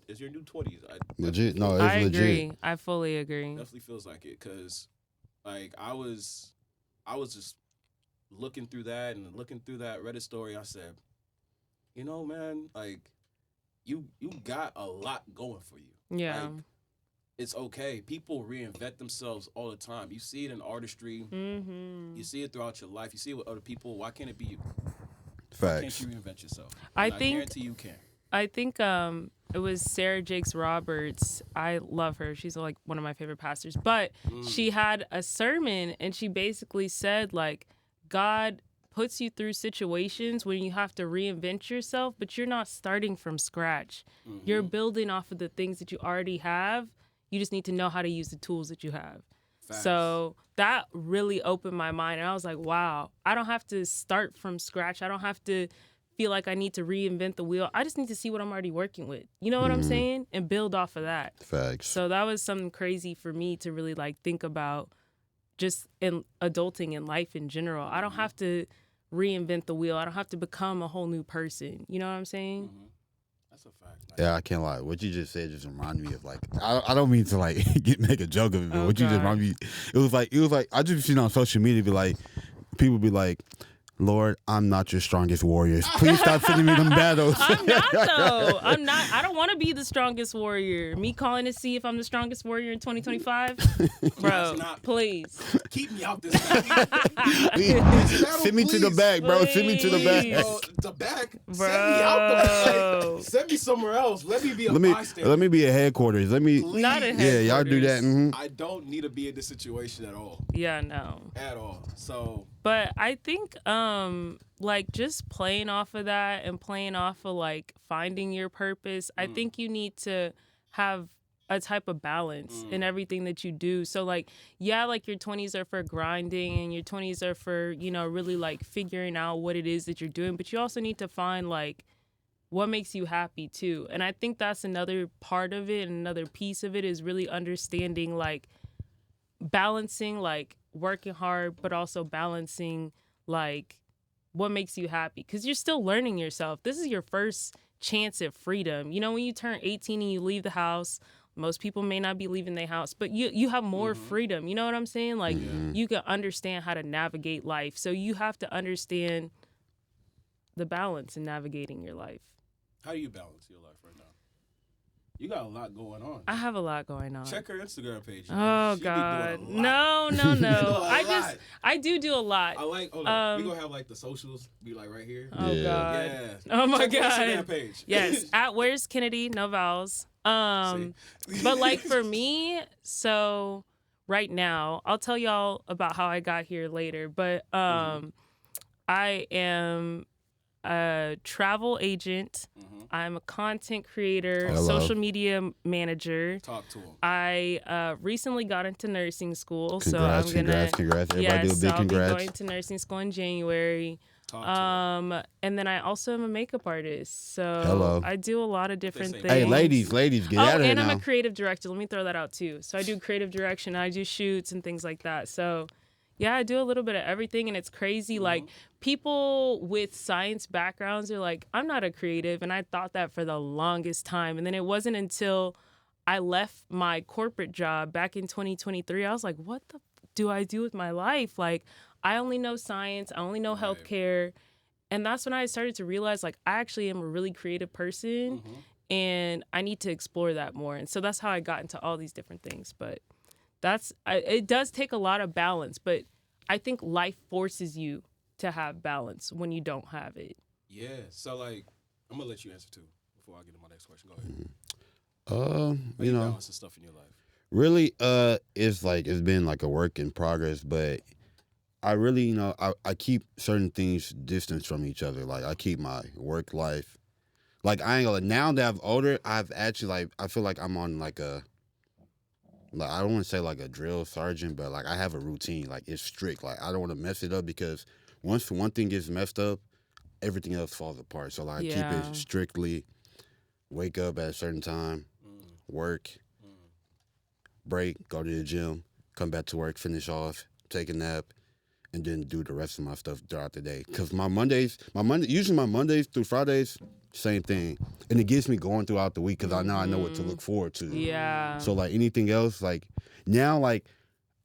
20s. Legit. No, it's I legit. agree. I fully agree. Definitely feels like it, because like I was just looking through that Reddit story. I said, you know, man, like you got a lot going for you. Yeah. Like, it's okay. People reinvent themselves all the time. You see it in artistry. Mm-hmm. You see it throughout your life. You see it with other people. Why can't it be you? Why can't Facts. you reinvent yourself? I And think- guarantee you can. I think it was Sarah Jakes Roberts. I love her. She's like one of my favorite pastors. But she had a sermon and she basically said like God puts you through situations when you have to reinvent yourself, but you're not starting from scratch. You're building off of the things that you already have. You just need to know how to use the tools that you have. Facts. So that really opened my mind. And I was like, wow, I don't have to start from scratch. I don't have to feel like I need to reinvent the wheel. I just need to see what I'm already working with. You know what I'm saying? And build off of that. Facts. So that was something crazy for me to really like think about just in adulting and life in general. I don't have to reinvent the wheel. I don't have to become a whole new person. You know what I'm saying? That's a fact. Yeah, I can't lie. What you just said just reminded me of like I don't mean to like make a joke of it, but Oh, what you just God. reminded me. It was like I just seen on social media be like people be like, Lord, I'm not your strongest warriors. Please stop sending me them battles. I'm not though. I'm not. I don't want to be the strongest warrior. Me calling to see if I'm the strongest warrior in 2025, bro. not. Please. Keep me out this. Send me to the back, bro. Send me to the back. Bro, the back. Send me out the back. Like, send me somewhere else. Let me be a bystander. Let me be at headquarters. Let me. Please. Not at Yeah, y'all do that. headquarters. I don't need to be in this situation at all. Yeah, no. At all. So But I think like just playing off of that and playing off of like finding your purpose, I think you need to have a type of balance in everything that you do. So like, yeah, like your 20s are for grinding and your 20s are for, you know, really like figuring out what it is that you're doing, but you also need to find like what makes you happy too. And I think that's another part of it, and another piece of it is really understanding like balancing like working hard, but also balancing like what makes you happy, because you're still learning yourself. This is your first chance at freedom. You know, when you turn 18 and you leave the house, most people may not be leaving their house, but you have more freedom. You know what I'm saying? Like you can understand how to navigate life. So you have to understand the balance in navigating your life. how do you balance your life right now? You got a lot going on. I have a lot going on. Check her Instagram page. Oh She be God. doing a lot. No. A lot. I do a lot. I like. Hold on. We gonna have like the socials be like right here. Oh Yeah. God. Yeah. Oh my Check her God. Instagram page. Yes, at Where's Kennedy, no vowels. But like for me, so right now, I'll tell y'all about how I got here later, but I am a travel agent. I'm a content creator, Hello. social media manager. Talk to him. I recently got into nursing school, so Congrats, I'm gonna congrats. Everybody yes, do a big I'll congrats. be going to nursing school in January. Talk to him. And then I also am a makeup artist, so Hello. I do a lot of different Say- things. Hey, ladies, get out of here and now. I'm a creative director. Let me throw that out too. So I do creative direction. I do shoots and things like that. So yeah, I do a little bit of everything, and it's crazy. Like people with science backgrounds are like, I'm not a creative, and I thought that for the longest time. And then it wasn't until I left my corporate job back in 2023, I was like, what the do I do with my life? Like, I only know science. I only know healthcare. And that's when I started to realize, like, I actually am a really creative person, and I need to explore that more. And so that's how I got into all these different things. But it does take a lot of balance, but I think life forces you to have balance when you don't have it. Yeah. So like, I'm gonna let you answer too before I get to my next question. Go ahead. How You know, balance the stuff in your life. really, it's been like a work in progress, but I really, you know, I keep certain things distance from each other. Like I keep my work life. Like I ain't gonna, now that I'm older, I've actually like, I feel like I'm on like I don't want to say like a drill sergeant, but like I have a routine. Like it's strict. Like I don't want to mess it up, because once one thing gets messed up, everything else falls apart. So like I keep Yeah. it strictly. Wake up at a certain time, work, break, go to the gym, come back to work, finish off, take a nap, and then do the rest of my stuff throughout the day. Because usually my Mondays through Fridays, same thing. And it gets me going throughout the week, because I know what to look forward to. Yeah. So like anything else, like now, like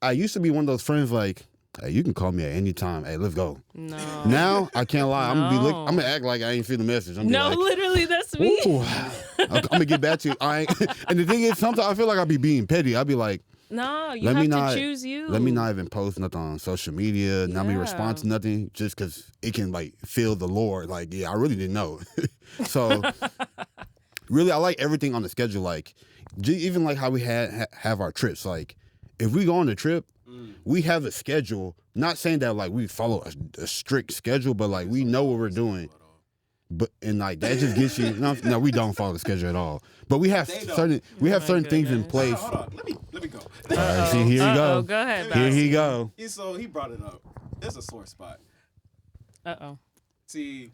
I used to be one of those friends like, hey, you can call me at any time. Hey, let's go. No. Now I can't lie. I'm No. gonna act like I ain't feel the message. I'm No, like, literally, that's me. ooh, I'm gonna get back to you. And the thing is, sometimes I feel like I be being petty. I be like, No, you let have me to not choose you. Let me not even post nothing on social media. Not me Yeah. respond to nothing, just because it can like feel the Lord. Like, yeah, I really didn't know. So really, I like everything on the schedule. Like even like how we have our trips. Like if we go on the trip, we have a schedule. Not saying that like we follow a strict schedule, but like we know what we're doing. But and like that just gets you. No, we don't follow the schedule at all. But we have certain things in place. Hold on. Let me go. All right, see, here you go. Go ahead. Here he go. So he brought it up. It's a sore spot. See,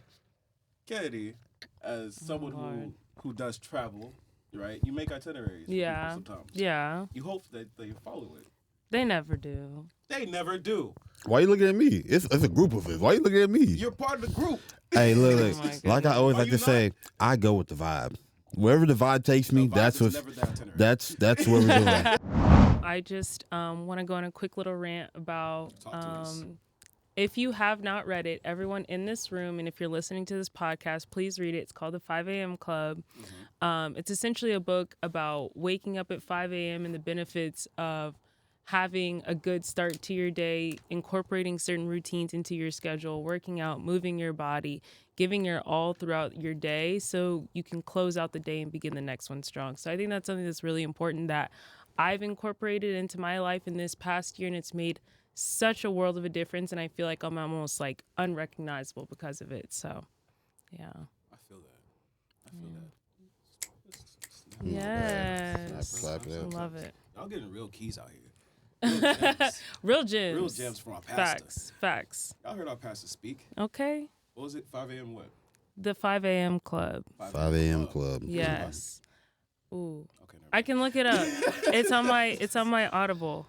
Kennedy, as someone who does travel, right? You make itineraries. Yeah. For sometimes. Yeah. You hope that they follow it. They never do. They never do. Why you looking at me? It's a group of us. Why you looking at me? You're part of the group. Hey, look, Oh like I always like to say, I go with the vibe. Wherever the vibe takes me, that's where we're doing. I just want to go on a quick little rant about if you have not read it, everyone in this room, and if you're listening to this podcast, please read it. It's called The 5 a.m. Club. It's essentially a book about waking up at 5 a.m. and the benefits of having a good start to your day, incorporating certain routines into your schedule, working out, moving your body, giving your all throughout your day so you can close out the day and begin the next one strong. So I think that's something that's really important that I've incorporated into my life in this past year, and it's made such a world of a difference, and I feel like I'm almost like unrecognizable because of it. So, yeah. I feel that. Yes. I love it. Y'all getting real keys out here. Real gems. Real gems from our pastor. Facts. Y'all heard our pastor speak. Okay. What was it? 5 a.m. what? The 5 a.m. Club. 5 a.m. Club. Yes. Ooh. Okay, I can look it up. It's on my Audible.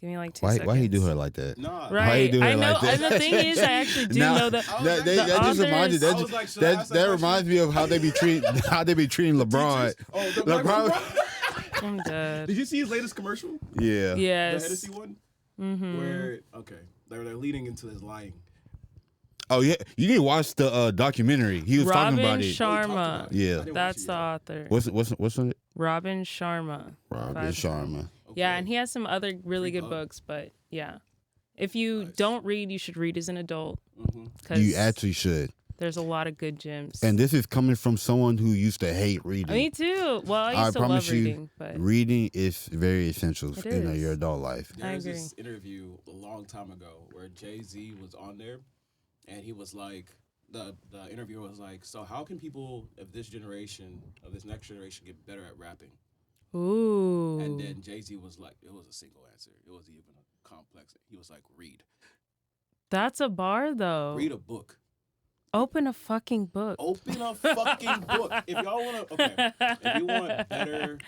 Give me like 2 seconds. Why he do her like that? Nah. Right. Why he do her I know. like that? And the thing is, I actually do know the that reminds me of how they be treating LeBron. LeBron. I'm dead. Did you see his latest commercial? Yeah. Yes. The Hennessy one? Mm-hmm. Where, they're leading into his lying. Oh, yeah. You need to watch the documentary. He was talking about it. Robin Sharma. Yeah. That's the author. What's on it? Robin Sharma. Robin Sharma. Okay. Yeah, and he has some other really good books, but yeah. If you don't read, you should read as an adult. Mm-hmm. You actually should. There's a lot of good gems. And this is coming from someone who used to hate reading. Me too. Well, I used to love reading. But reading is very essential in your adult life. There was this interview a long time ago where Jay-Z was on there, and he was like, the interviewer was like, so how can people of this next generation get better at rapping? Ooh. And then Jay-Z was like, it was a single answer. It wasn't even a complex. He was like, read. That's a bar, though. Read a book. Open a fucking book. Open a fucking book. If y'all want to,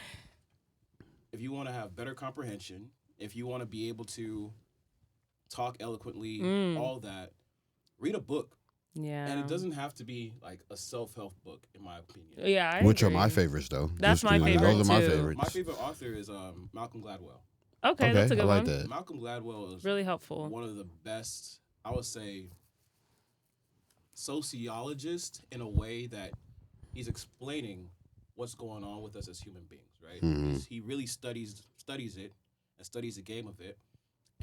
if you want to have better comprehension, if you want to be able to talk eloquently, all that, read a book. Yeah. And it doesn't have to be like a self-help book, in my opinion. Yeah, Which are my favorites, though. That's my favorite, Those are my favorites. My favorite author is Malcolm Gladwell. Okay, that's a good one. That. Malcolm Gladwell is really helpful. One of the best, I would say, sociologist in a way that he's explaining what's going on with us as human beings, right? Mm-hmm. He really studies it and studies the game of it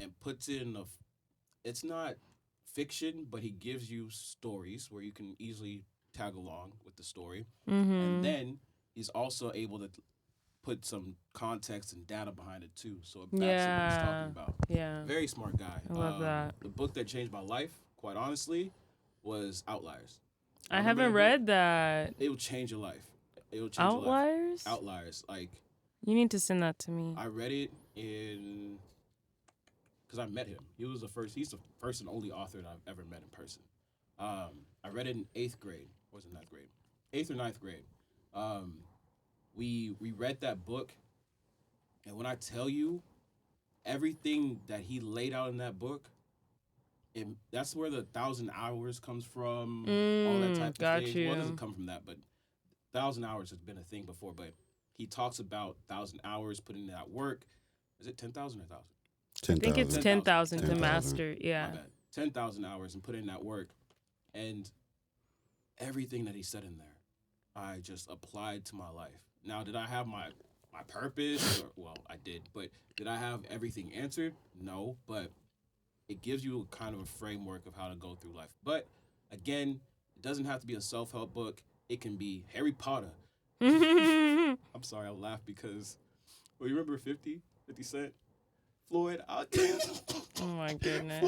and puts it in it's not fiction, but he gives you stories where you can easily tag along with the story. Mm-hmm. And then he's also able to put some context and data behind it too. So it backs up what he's talking about. Yeah. Very smart guy. I love that. The book that changed my life, quite honestly, was Outliers. I haven't read that. It will change your life. It will change Outliers? your life. Outliers. Like, you need to send that to me. I read it because I met him. He's the first and only author that I've ever met in person. I read it in 8th grade. Or was it 9th grade? 8th or 9th grade. We read that book, and when I tell you everything that he laid out in that book, that's where the 1,000 hours comes from, all that type of thing. Well, it doesn't come from that, but 1,000 hours has been a thing before. But he talks about 1,000 hours, putting in that work. Is it 10,000 or 1,000? 10,000. I think it's 10,000 to master. Yeah. My bad. 10,000 hours and put in that work. And everything that he said in there, I just applied to my life. Now, did I have my purpose? Well, I did. But did I have everything answered? No. But it gives you a kind of a framework of how to go through life. But again, it doesn't have to be a self-help book. It can be Harry Potter. I'm sorry, I laugh because, you remember 50 Cent? Floyd, my goodness.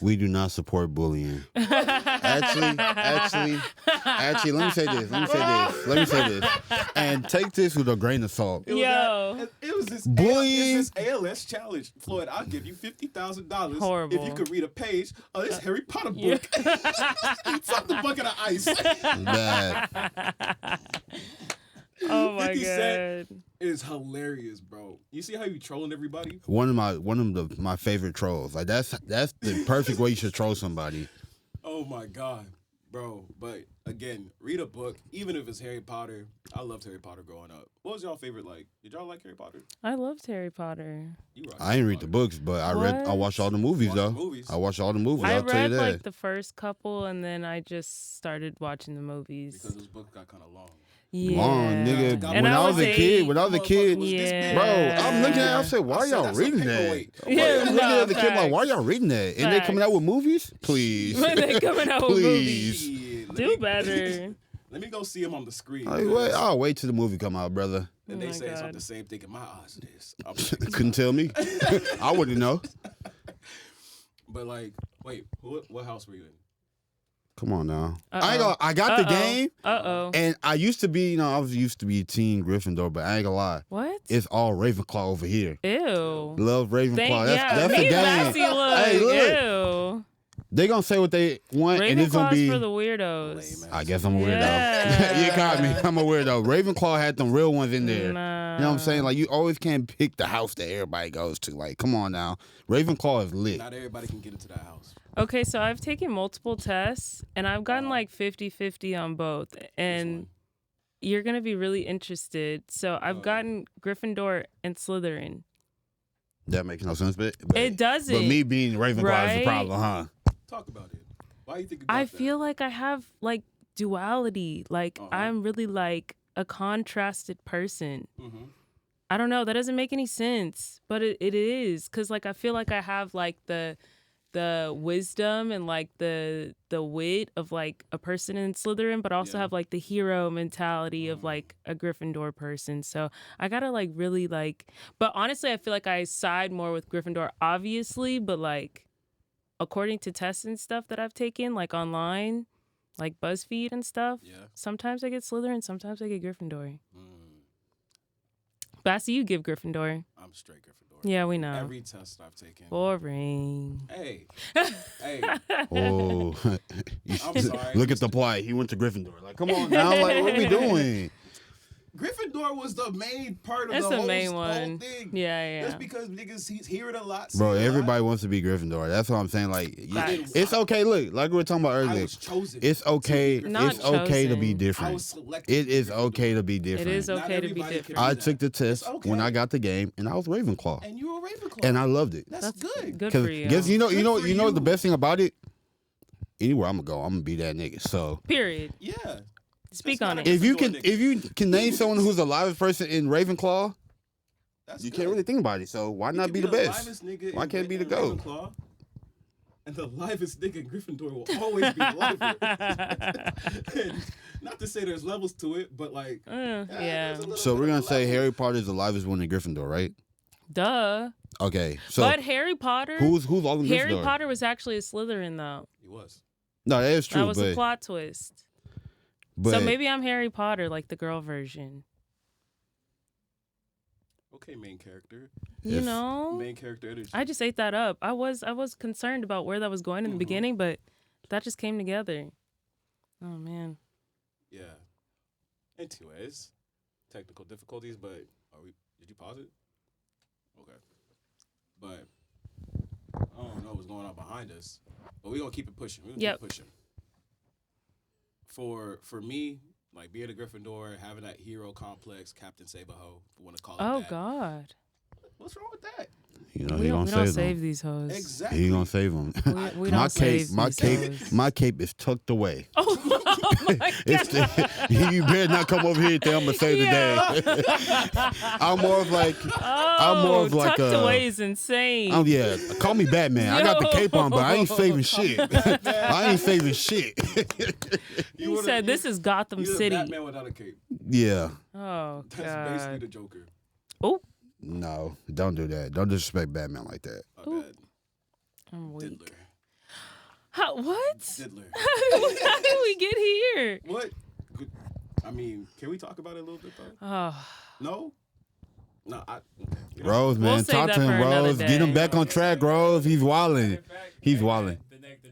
We do not support bullying. Actually, let me say this. And take this with a grain of salt. It was this Bullying. this ALS challenge. Floyd, I'll give you $50,000 Horrible. if you could read a page of this Harry Potter book. Fuck the bucket of ice. Bad. Oh my 50 god. Cent is hilarious, bro. You see how you trolling everybody? One of my favorite trolls. Like that's the perfect way you should troll somebody. Oh my god, bro. But again, read a book, even if it's Harry Potter. I loved Harry Potter growing up. What was y'all favorite? Like, did y'all like Harry Potter? I loved Harry Potter. I didn't read the books, but I watched all the movies though. I watched all the movies. I I'll tell you read that. like the first couple, and then I just started watching the movies. Because those books got kind of long. Yeah. Long, nigga. And When I was a kid, Yeah. bro, I'm looking at it, I said, why y'all reading that? Yeah, I'm looking at the kid like, why y'all reading that? And they coming out with movies? Please. When they coming out with movies. Shit, Do better. Let me go see him on the screen. Like, wait, I'll wait till the movie come out, brother. And Oh they my say God. something the same thing in my eyes. It is. Couldn't tell me. I wouldn't know. But like, wait, what house were you in? Come on now. Uh-oh. I got the game. Uh-oh. And I used to be, I was used to be Team Gryffindor, but I ain't gonna lie. What? It's all Ravenclaw over here. Ew. Love Ravenclaw. That's the me game. Lassie look. Hey, look. Ew. They gonna say what they want, and it's gonna Ravenclaw's be. for the weirdos. Lame I ass. guess I'm a weirdo. Yeah. You caught me. I'm a weirdo. Ravenclaw had them real ones in there. Nah. You know what I'm saying? Like, you always can't pick the house that everybody goes to. Like, come on now. Ravenclaw is lit. Not everybody can get into that house. Okay, so I've taken multiple tests, and I've gotten like 50-50 on both. And you're going to be really interested. So I've gotten Gryffindor and Slytherin. That makes no sense, but It doesn't. But me being Ravenclaw is the right? problem, huh? Talk about it. Why you think you got I that? feel like I have like duality. Like I'm really like a contrasted person. Mm-hmm. I don't know. That doesn't make any sense, but it is. Because like I feel like I have like the wisdom and like the wit of like a person in Slytherin, but also have like the hero mentality of like a Gryffindor person. So I gotta like really like, but honestly I feel like I side more with Gryffindor obviously, but like according to tests and stuff that I've taken like online, like BuzzFeed and stuff, sometimes I get Slytherin, sometimes I get Gryffindor. But I see you give Gryffindor. I'm straight Gryffindor. Yeah, we know. Every test I've taken. Boring. Hey. Hey. Oh, I'm sorry. Look at the plight. He went to Gryffindor. Like, come on now. Like, what are we doing? Gryffindor was the main part of That's the the whole, main whole one. thing. Yeah. That's because niggas hear it a lot. Bro, see it a everybody lot. wants to be Gryffindor. That's what I'm saying. Like, Facts. it's okay. Look, like we were talking about I earlier. was chosen. It's okay. Not It's okay to be chosen. I different. was selected. It is okay to be different. It is Not okay to be everybody different. can I do took the test It's okay. when I got the game, and I was Ravenclaw, And you were Ravenclaw. and I loved it. That's good. Good Cause for you. guess you know Good for the you. best thing about it. Anywhere I'm gonna go, I'm gonna be that nigga. So Period. Yeah. Speak That's on not it. a- if you Gryffindor can name someone who's the livest person in Ravenclaw, That's you good. can't really think about it. So why You not can be the best? livest nigga Why in can't it be the in GOAT? Ravenclaw, and the livest nigga in Gryffindor will always be liver. And not to say there's levels to it, but like, Yeah. there's a little So bit we're of gonna a say level. Harry Potter is the livest one in Gryffindor, right? Duh. Okay. So But Harry Potter. who's all in Harry Gryffindor? Potter was actually a Slytherin though. He was. No, that is true. That was but a plot twist. but So maybe I'm Harry Potter, like the girl version. Okay, main character. You If- know. Main character energy. I just ate that up. I was concerned about where that was going in the beginning, but that just came together. Oh man. Yeah. Anyways, technical difficulties, but did you pause it? Okay. But I don't know what's going on behind us. But we're gonna keep it pushing. We're gonna Yep. keep it pushing. For me, like being a Gryffindor, having that hero complex, Captain Saberho, if you want to call it Oh that. God. What's wrong with that? you know We he don't gonna save save them. these hoes. Exactly. He gonna save them. We my don't save my these cape, hoes. my cape is tucked away. Oh my It's God. you better not come over here and think I'm gonna save the day. I'm more of like I'm more of like tucked away is insane. oh yeah, call me Batman. I got the cape on, but I ain't saving shit. I ain't saving shit. He said, "This is Gotham You're City." Batman without a cape. Yeah. Oh That's basically God. the Joker. Oh, No, don't do that. Don't disrespect Batman like that. My bad. I'm weak. Diddler. What? Diddler. How did we get here? What? I mean, can we talk about it a little bit though? Oh, No. No. Rose, man, We'll save talk that to him, for another Rose. Get day. him back on track, Rose. He's wilding. He's wilding. The next.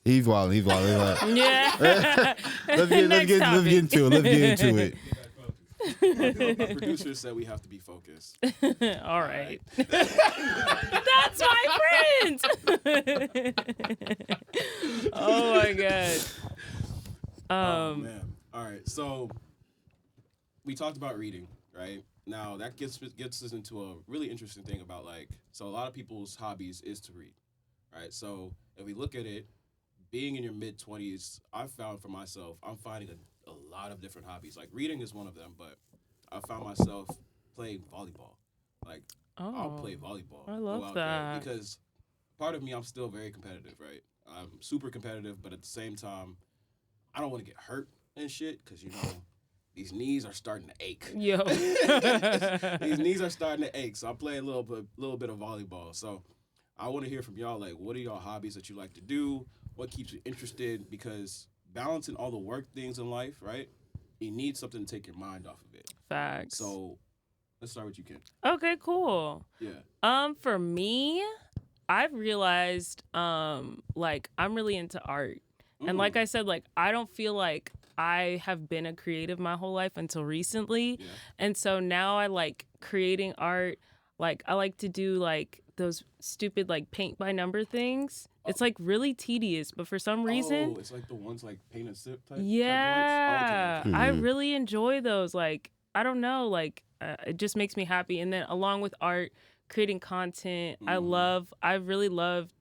He's wilding. He's wilding. yeah. Let's get into it. Let's get into it. Our producer said we have to be focused. All right. That's my friend. Oh my god. Oh man. All right. So we talked about reading, right? Now that gets us into a really interesting thing about so a lot of people's hobbies is to read, right? So if we look at it, being in your mid-20s, I've found for myself, I'm finding a lot of different hobbies. Like reading is one of them, but I found myself playing volleyball. I'll play volleyball. I go love out there that. because part of me, I'm still very competitive, right? I'm super competitive, but at the same time, I don't want to get hurt and shit because, these knees are starting to ache. Yo. These knees are starting to ache, so I'm playing a little bit of volleyball. So I want to hear from y'all, what are y'all hobbies that you like to do? What keeps you interested? Because balancing all the work things in life, right? You need something to take your mind off of it. Facts. So let's start with you, Ken. Okay, cool. Yeah. For me, I've realized I'm really into art. And like I said, I don't feel like I have been a creative my whole life until recently. Yeah. And so now I like creating art. I like to do those stupid paint by number things. It's really tedious, but for some reason, it's the ones paint and sip type. yeah, Type joints? Okay. I really enjoy those. I don't know, it just makes me happy. And then along with art, creating content, I really love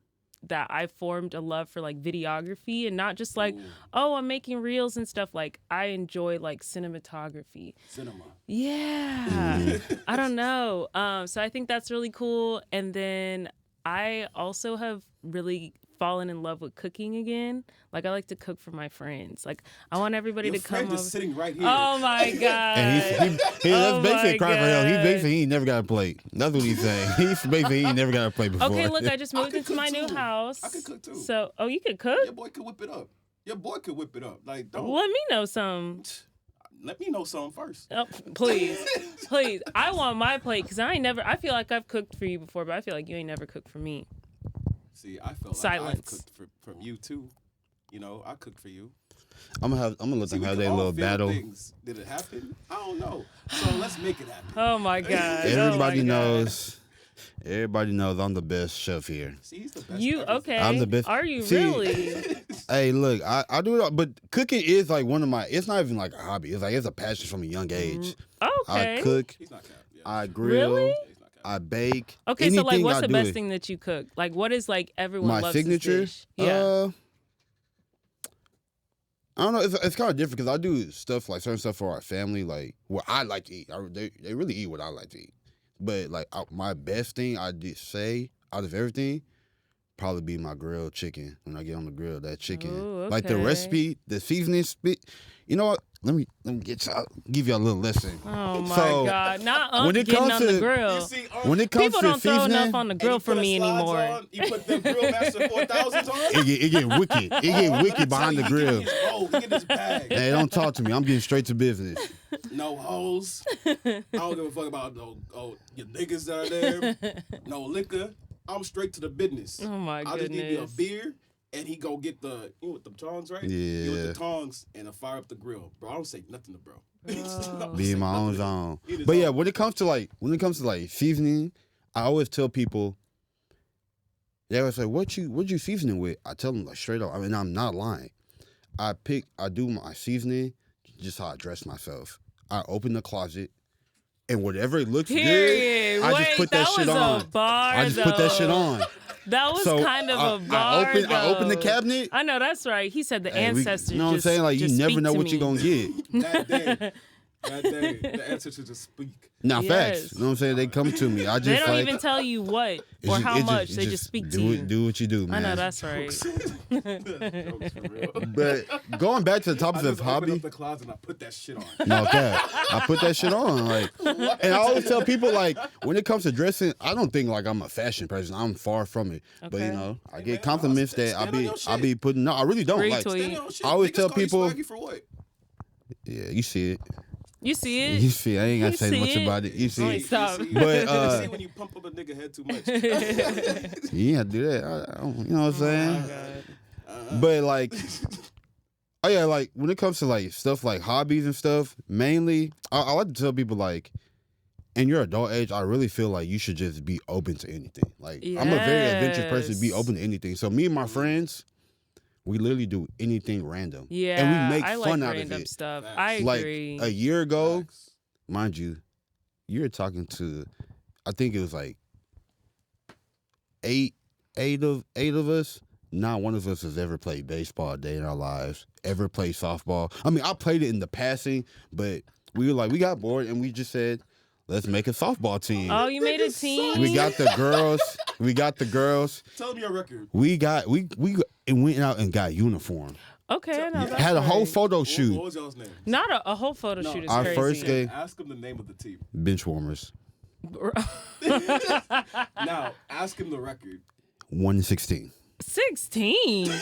that I formed a love for videography and not just I'm making reels and stuff. I enjoy cinematography. Cinema. Yeah. I don't know. So I think that's really cool. And then I also have really fallen in love with cooking again. I like to cook for my friends. I want everybody Your to come friend over. is sitting right here. Oh my god. And that's Oh basically my crying for help. He's God. basically he ain't never got a plate. That's what he's saying. He's basically he ain't never got a plate before. Okay, look, I just moved could into cook my new too. house. I could cook too. So, you could cook? Your boy could whip it up. Don't. Let me know some. Let me know something first. Oh, please. Please. I want my plate because I feel like I've cooked for you before, but I feel like you ain't never cooked for me. See, I feel like I've Silence. cooked from you too. I cook for you. I'm gonna let them have their little battle. Things. Did it happen? I don't know. So let's make it happen. Oh my god. Everybody Oh my God. knows. Everybody knows I'm the best chef here. See, he's the best. You everything. okay? I'm the best. Are you See, really? Hey, look, I do it all, but cooking is one of my. It's not even a hobby. It's a passion from a young age. Okay. I cook. He's not cap. Yeah. I grill. Really? Yeah, he's not cap. I bake. Okay, Anything so what's I the do best it. thing that you cook? What is everyone My loves signature? this dish? Yeah. I don't know. It's kind of different because I do stuff certain stuff for our family, what I like to eat. They really eat what I like to eat. But my best thing I did say out of everything, probably be my grilled chicken. When I get on the grill, that chicken, Ooh, the okay. recipe, the seasoning. You know what? Let me give you a little lesson. Oh my So, god! Not when it getting comes on the to- grill. You see, When it comes People to don't throw seasoning, enough on the grill for me anymore. You put the grill master 4000s on. it get wicked. It get wicked behind the grill. Oh, he get his bag. Hey, don't talk to me. I'm getting straight to business. No hoes. I don't give a fuck about your niggas that are there. No liquor. I'm straight to the business. Oh my I'll just give you a goodness. beer, and he go get with the tongs, right? Yeah. Get with the tongs and fire up the grill, bro. I don't say nothing to bro. Oh. Be in my own zone. It is But yeah, all- when it comes to seasoning, I always tell people. They always say, "What you seasoning with?" I tell them straight up. I mean, I'm not lying. I do my seasoning just how I dress myself. I open the closet, and whatever it looks Period. good, I just Wait, put that shit was on. a bar, I just put that shit though. on. That was So kind of a I bar. open the though. cabinet. I know that's right. He said the Hey, ancestors. you know what I'm saying? You just never speak know to what me. you're gonna get. that day. that day, the answer should just speak. Now, Yes. facts. You know what I'm saying? They come to me. I just They don't like, even tell you what it's or just- how it much. They just speak to do you. it, do what you do, I man. know that's right. Jokes for real. But going back to the topic I of just open hobby, up the closet and I put that shit on. no cap. I put that shit on, like, and I always tell people like, when it comes to dressing, I don't think like I'm a fashion person. I'm far from it. But you Okay. know, I Hey, get man, compliments stand that on your I shit. be putting. No, I really don't. Like, Retweet. Stand on shit. I always Niggas tell call you people- swaggy for what? yeah, you see it. You see it? You see, I ain't gotta You say see much it? about it. You see, Wait, it. stop. You see, But, you see when you pump up a nigga head too much. you ain't have to do that. I don't, you know what I'm saying? God. But like, oh yeah, like when it comes to like stuff like hobbies and stuff, mainly I like to tell people like, in your adult age, I really feel like you should just be open to anything. Like I'm a very adventurous person to be Yes. open to anything. So me and my friends, we literally do anything random. Yeah, and we make I fun like out random of it. stuff. Facts. I Like agree. a year ago, Facts. mind you, you were talking to, I think it was like eight of us. Not one of us has ever played baseball a day in our lives, ever played softball. I mean, I played it in the passing, but we were like, we got bored and we just said, let's make a softball team. Oh, you made a Niggas team? We got the girls. We got the girls. Tell them your record. We went out and got uniform. Okay, I know. That's Had a whole right. photo What shoot. was y'all's name? Not a whole photo No, shoot is our crazy. first game- Ask them the name of the team. Bench warmers. Now, ask him the record. 1-16. 16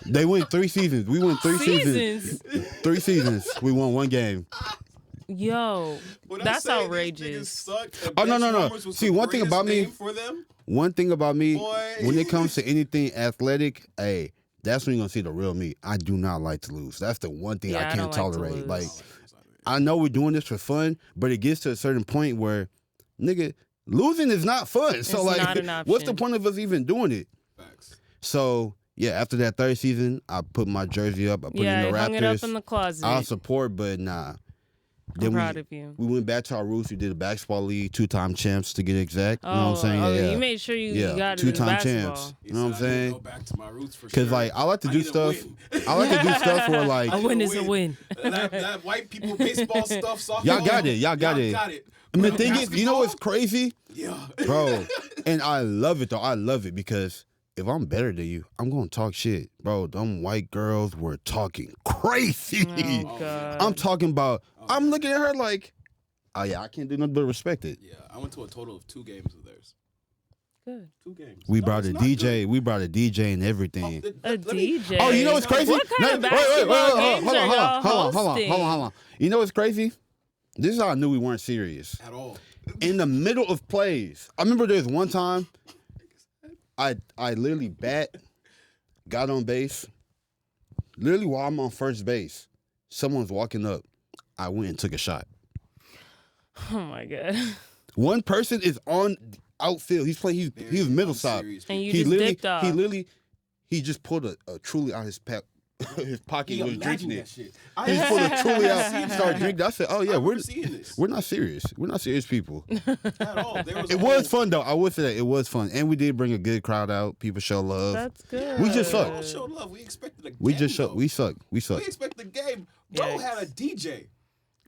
They went 3 seasons. We went 3 seasons. seasons. 3 seasons. We won 1 game. Yo, When I that's say these outrageous. niggas suck and Oh, no, no, no. Benchwarmers was See, the one thing greatest about me- name for them. One thing about me, Boy. when it comes to anything athletic, hey, that's when you're gonna see the real me. I do not like to lose. That's the one thing Yeah, I I can't don't like to tolerate. lose. Like, I know we're doing this for fun, but it gets to a certain point where, nigga, losing is not fun. So It's like, not an what's the option. point of us even doing it? Facts. So yeah, after that 3rd season, I put my jersey up. I put Yeah, it I in the hung it up Raptors. in the closet. I'll support, but nah. I'm proud of you. We went back to our roots. We did a basketball league, 2-time champs to get exact. You know what I'm saying? Oh, Yeah, you made sure you yeah. got it in 2-time basketball. champs. He You know what I'm said, I need to saying? Go back to my roots for Cause sure. like I like to I do need a stuff. win. I like to do stuff where like A win is a win. win. that white people baseball stuff. Softball, Y'all got it. Y'all got it. Got it. And the But thing is, you know what's basketball? crazy, Yeah. bro? And I love it though. I love it because if I'm better than you, I'm gonna talk shit, bro. Them white girls were talking crazy. Oh, God. I'm talking about. I'm looking at her like, oh yeah, I can't do nothing but respect it. Yeah, I went to a total of 2 games of theirs. Good. 2 games. We No, brought it's a not DJ. good. We brought a DJ and everything. A DJ. Oh, you know what's crazy? What kind of No, basketball games hold are on, y'all hold hosting? on. You know what's crazy? This is how I knew we weren't serious. At all. In the middle of plays, I remember there's one time I literally got on base. Literally while I'm on first base, someone's walking up. I went and took a shot. Oh my God. One person is on the outfield. He's playing. He was middle stop. Serious And you He just literally, dipped off. he just pulled a truly out his his pocket. He and was imagined drinking that it. shit. He just pulled a truly out. seen Started that. drinking. I said, "Oh yeah, I we're remember seeing this. we're not serious. We're not serious people." At all. There was It a was whole- fun though. I would say that it was fun, and we did bring a good crowd out. People show love. That's good. We just suck. We all showed love. We expected a game. We just show. though. We suck. We suck. We expected the game. Bro Yikes. had a DJ.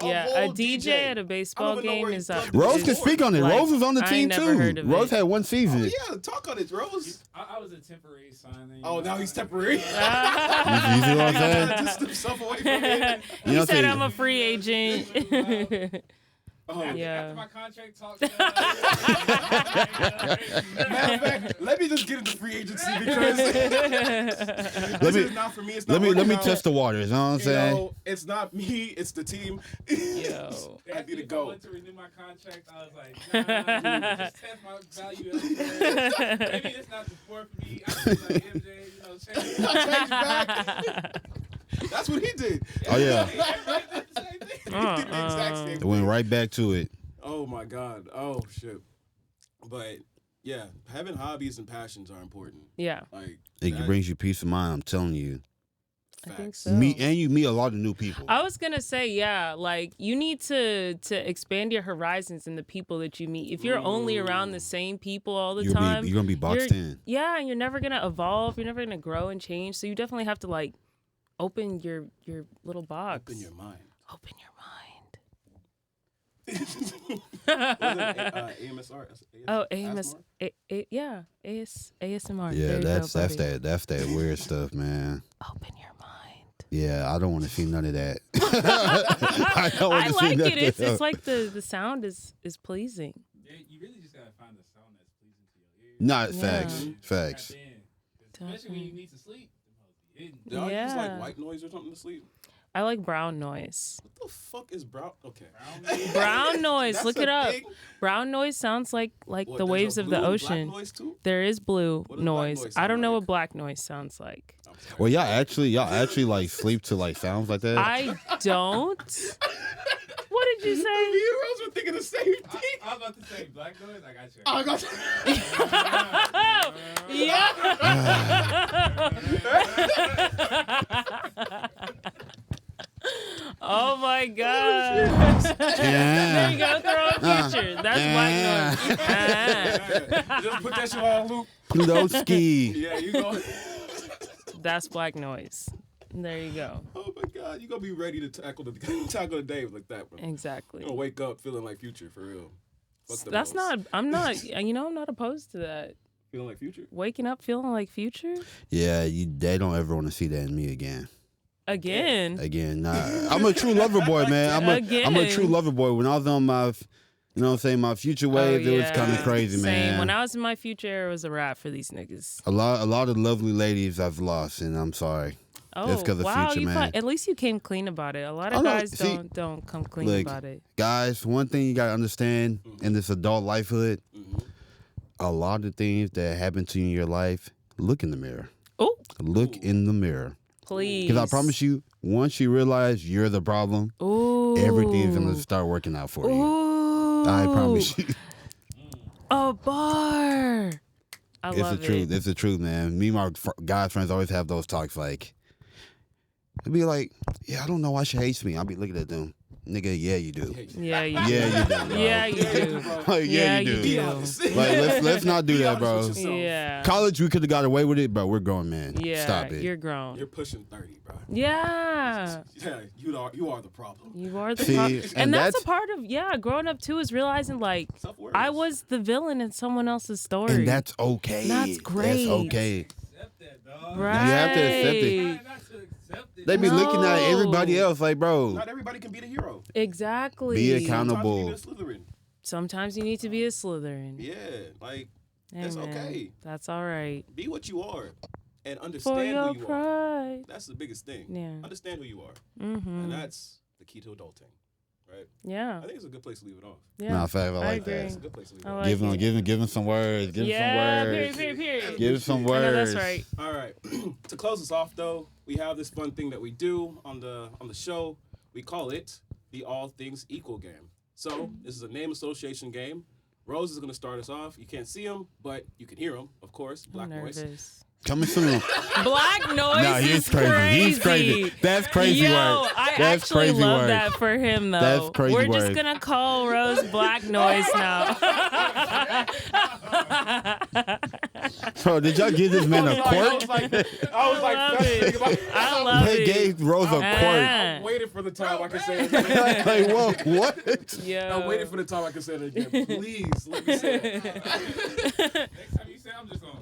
Yeah, whole a DJ at a baseball even know game where he is plugged a Rose is can speak on it. like, Rose was on the I team ain't never heard too. of Rose it. had one season. Oh, yeah, talk on it, Rose. I was a temporary signing. Oh, now he's temporary. You see what I'm saying? Just himself away from it. You He know, said say- I'm a free agent. Oh, Yeah. After my contract talk. Matter of fact, let me just get into free agency because Let this me is not for me. It's not let me working out. test the waters. You know what I'm You saying? know, it's not me. It's the team. Yo. I need to I go. went to renew my contract. I was like, nah, just test my value elsewhere. Maybe it's not the sport for me. I was like, MJ, change Change back. That's what he did. Oh yeah, Everybody did the same thing. He did the exact same it thing. went right back to it. Oh my God. Oh shit. But yeah, having hobbies and passions are important. Yeah, Like It that- brings you peace of mind. I'm telling you. I think facts. so. You meet a lot of new people. I was gonna say, yeah, like you need to expand your horizons and the people that you meet. If you're only around the same people all the You're time, gonna be boxed in. yeah, and you're never gonna evolve. You're never gonna grow and change. So you definitely have to like open your little box. Open your mind. Open your mind. AMSR? Oh, AMS. Yeah, ASMR. Yeah, There you that's go, buddy. that's that weird stuff, man. Open your mind. Yeah, I don't want to see none of that. I don't I want to see like nothing. it. It's like the sound is pleasing. Yeah, you really just gotta find the sound that's pleasing to your ears. Not Yeah. facts. Tap in. Especially when you need to sleep. them hoes be hitting. Y'all use Yeah. like white noise or something to sleep? I like brown noise. What the fuck is brown? Okay. Brown noise. That's Look a it up. thing? Brown noise sounds like What, the there's waves a of the blue and black ocean. noise too? There is blue What does black noise. noise I sound don't know like? what black noise sounds like. I'm sorry. Well, y'all actually like sleep to like sounds like that. I don't. What did you Me say? and Rose were thinking the same thing. I was about to say black noise. I got you. I got you. Oh my god. There you go, throw a picture. That's black noise. Just put that shit on loop. Plutoski. Yeah, you go. That's black noise. There you go. Oh my god, you gonna be ready to tackle the day like that, bro. Exactly. You gonna wake up feeling like Future for real. Fuck the That's most. not, I'm not, I'm not opposed to that. feeling like Future. Waking up feeling like Future? Yeah, they don't ever want to see that in me again. Again. Again, nah. I'm a true lover boy, man. I'm a true Again. lover boy. When I was on my, you know what I'm saying, my future wave, it was kind of crazy, Same. man. When I was in my future, it was a wrap for these niggas. a lot of lovely ladies I've lost, and I'm sorry. Oh, That's 'cause of wow. Future, man. At least you came clean about it. A lot of I know. guys See, don't come clean look, about it. Guys, one thing you gotta understand in this adult lifehood, a lot of things that happen to you in your life, look in the mirror. Oh, Look in the mirror. please. Because I promise you, once you realize you're the problem, Ooh. everything's gonna start working out for you. Ooh. I promise you. A bar. I It's love the truth. it. It's the truth, man. Me and my guy friends always have those talks like, it'd be like, yeah, I don't know why she hates me. I'll be looking at them. Nigga, yeah, you do. Yeah, you Yeah, do. you do, bro. Yeah, you do. Like, yeah, you do. Like, let's not do that, bro. Yeah. College, we could have got away with it, but we're grown men. Yeah. Stop it. You're grown. You're pushing 30, bro. Yeah. Yeah, you are the problem. You are the See, problem. and And that's that's- a part of, growing up too, is realizing like Self-awareness. I was the villain in someone else's story. And that's okay. That's great. That's okay. Accept that, dog. right. You have to accept it. Try not to accept it. They be looking at No. everybody else like, bro, Not everybody can be the hero. Exactly. Be Sometimes accountable. you need a Slytherin. Sometimes you need to be a Slytherin. Yeah, like Hey, that's man, okay. That's all right. Be what you are, and For understand your who you are. pride. That's the biggest thing. Yeah. Understand who you are, Mm-hmm. and that's the key to adulting, right? Yeah. I think it's a good place to leave it off. Yeah. Nah, fact, I like agree. that. It's a good place to leave it I off. like it. Give him some words. Give him Yeah, some words. period. Give him some I know words. that's right. All right. To close us off, though, we have this fun thing that we do on the show. We call it the All Things Equal game. So this is a name association game. Rose is gonna start us off. You can't see him, but you can hear him, of course. Black I'm voice. nervous. Coming soon. Black noise Nah, is he's crazy. He's crazy. That's crazy Yo, work. I That's actually crazy love work. that for him, though. That's crazy We're just work. gonna call Rose Black Noise now. Bro, did y'all give this man a I was quirk? like, I love it. I love They it. gave Rose a quirk. I'm waiting for the time I can say it again. Like, whoa, what? Yo. I'm waiting for the time I can say it again. Please let me say it. Next time you say, I'm just going.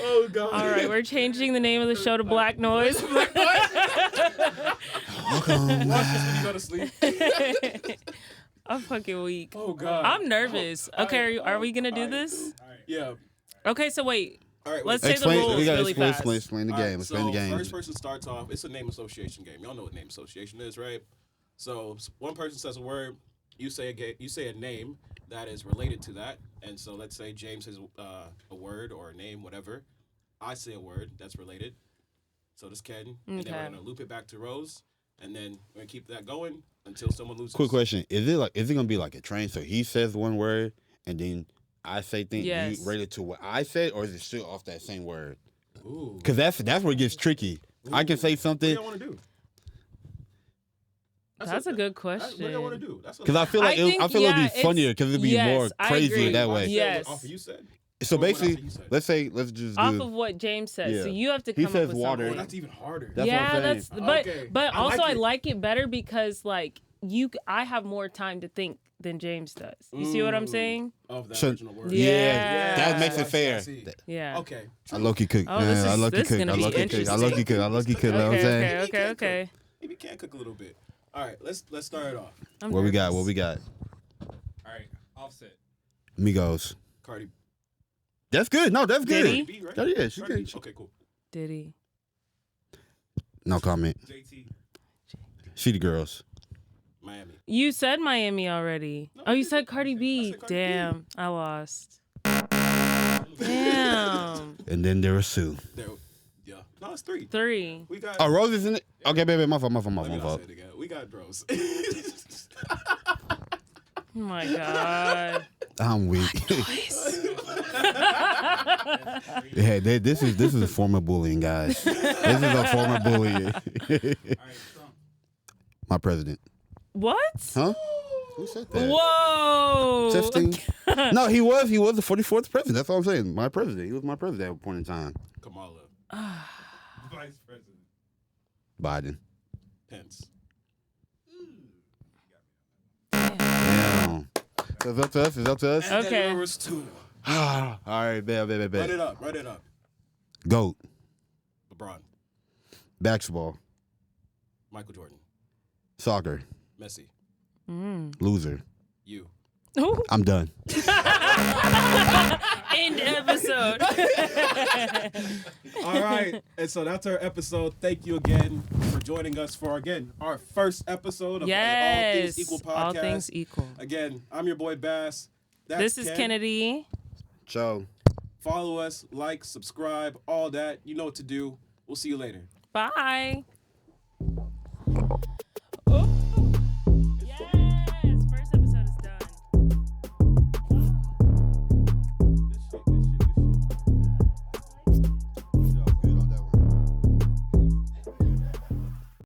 Oh God. All right, we're changing the name of the show to Black Noise. Watch this when you go to sleep. I'm fucking weak. Oh God. I'm nervous. Okay, are we gonna do this? Yeah. Okay, so wait. All right. Let's wait. say the rules We gotta really fast. explain the All right, game. Explain the so game. First person starts off. It's a name association game. Y'all know what name association is, right? So one person says a word. You say a name that is related to that. And so let's say James says a word or a name, whatever. I say a word that's related. So does Ken. And then we're Okay. gonna loop it back to Rose, and then we're gonna keep that going until someone loses. Quick question: Is it gonna be like a train? So he says one word, and then I say things. Yes. You rate it to what I said, or is it still off that same word? Ooh. Because that's where it gets tricky. I can say What do something y'all want to do? That's a good What do y'all want to question. do? That's because I feel like I think, it'll be it's- funnier because it'll be yes, more I crazy agree. that way. Yes. Off of you said. So Or what else basically, did you say? let's just Off do. of what James said. Yeah. So you have to He come says up with water. Oh, something. that's even harder. That's what I'm Yeah, saying. that's but Okay. but I also like I it. like it better because like I have more time to think than James does. You see what I'm saying? Of the So- original word. Yeah. that makes I it see, fair. I see. Yeah. Okay. I low key cook. Oh, this I is- low key this is cook. gonna I be low key cook. I interesting. low key cook. I low key cook. You know what I'm Okay, saying? okay, okay, okay. Maybe can cook a little bit. All right, let's start it off. I'm What we got? nervous. What we got? All right, Offset. Migos. Cardi That's good. No, that's good. Diddy? B, right? Oh, yeah, she Cardi good. B? Okay, cool. Diddy. No comment. JT. She the girls. Miami. You said Miami already. No, Oh, I you did. said Cardi I B. said Cardi B. Damn, I lost. Damn. And then there was Sue. There, yeah. No, it's 3. 3. We got. Oh, Rose is in it. Okay, baby, my fault. Let me not say it again. We got Dros. Oh my god. I'm weak. Yeah, this is a form of bullying, guys. This is a form of bullying. All right, Trump. My president. What? Huh? Who said that? Whoa. 15? No, he was the 44th president. That's all I'm saying. My president. He was my president at one point in time. Kamala. Vice President. Biden. Pence. Damn. So it's up to us. It's up to us. And Okay. then there was 2. All right, bet. Run it up. Run it up. GOAT. LeBron. Basketball. Michael Jordan. Soccer. Messi. Loser. You. Ooh. I'm done. End episode. All right. And so that's our episode. Thank you again for joining us for, again, our first episode of the All Yes. Things Equal podcast. All things equal. Again, I'm your boy Bass. That's This is Ken. Kennedy. Ciao. Follow us, like, subscribe, all that. You know what to do. We'll see you later. Bye.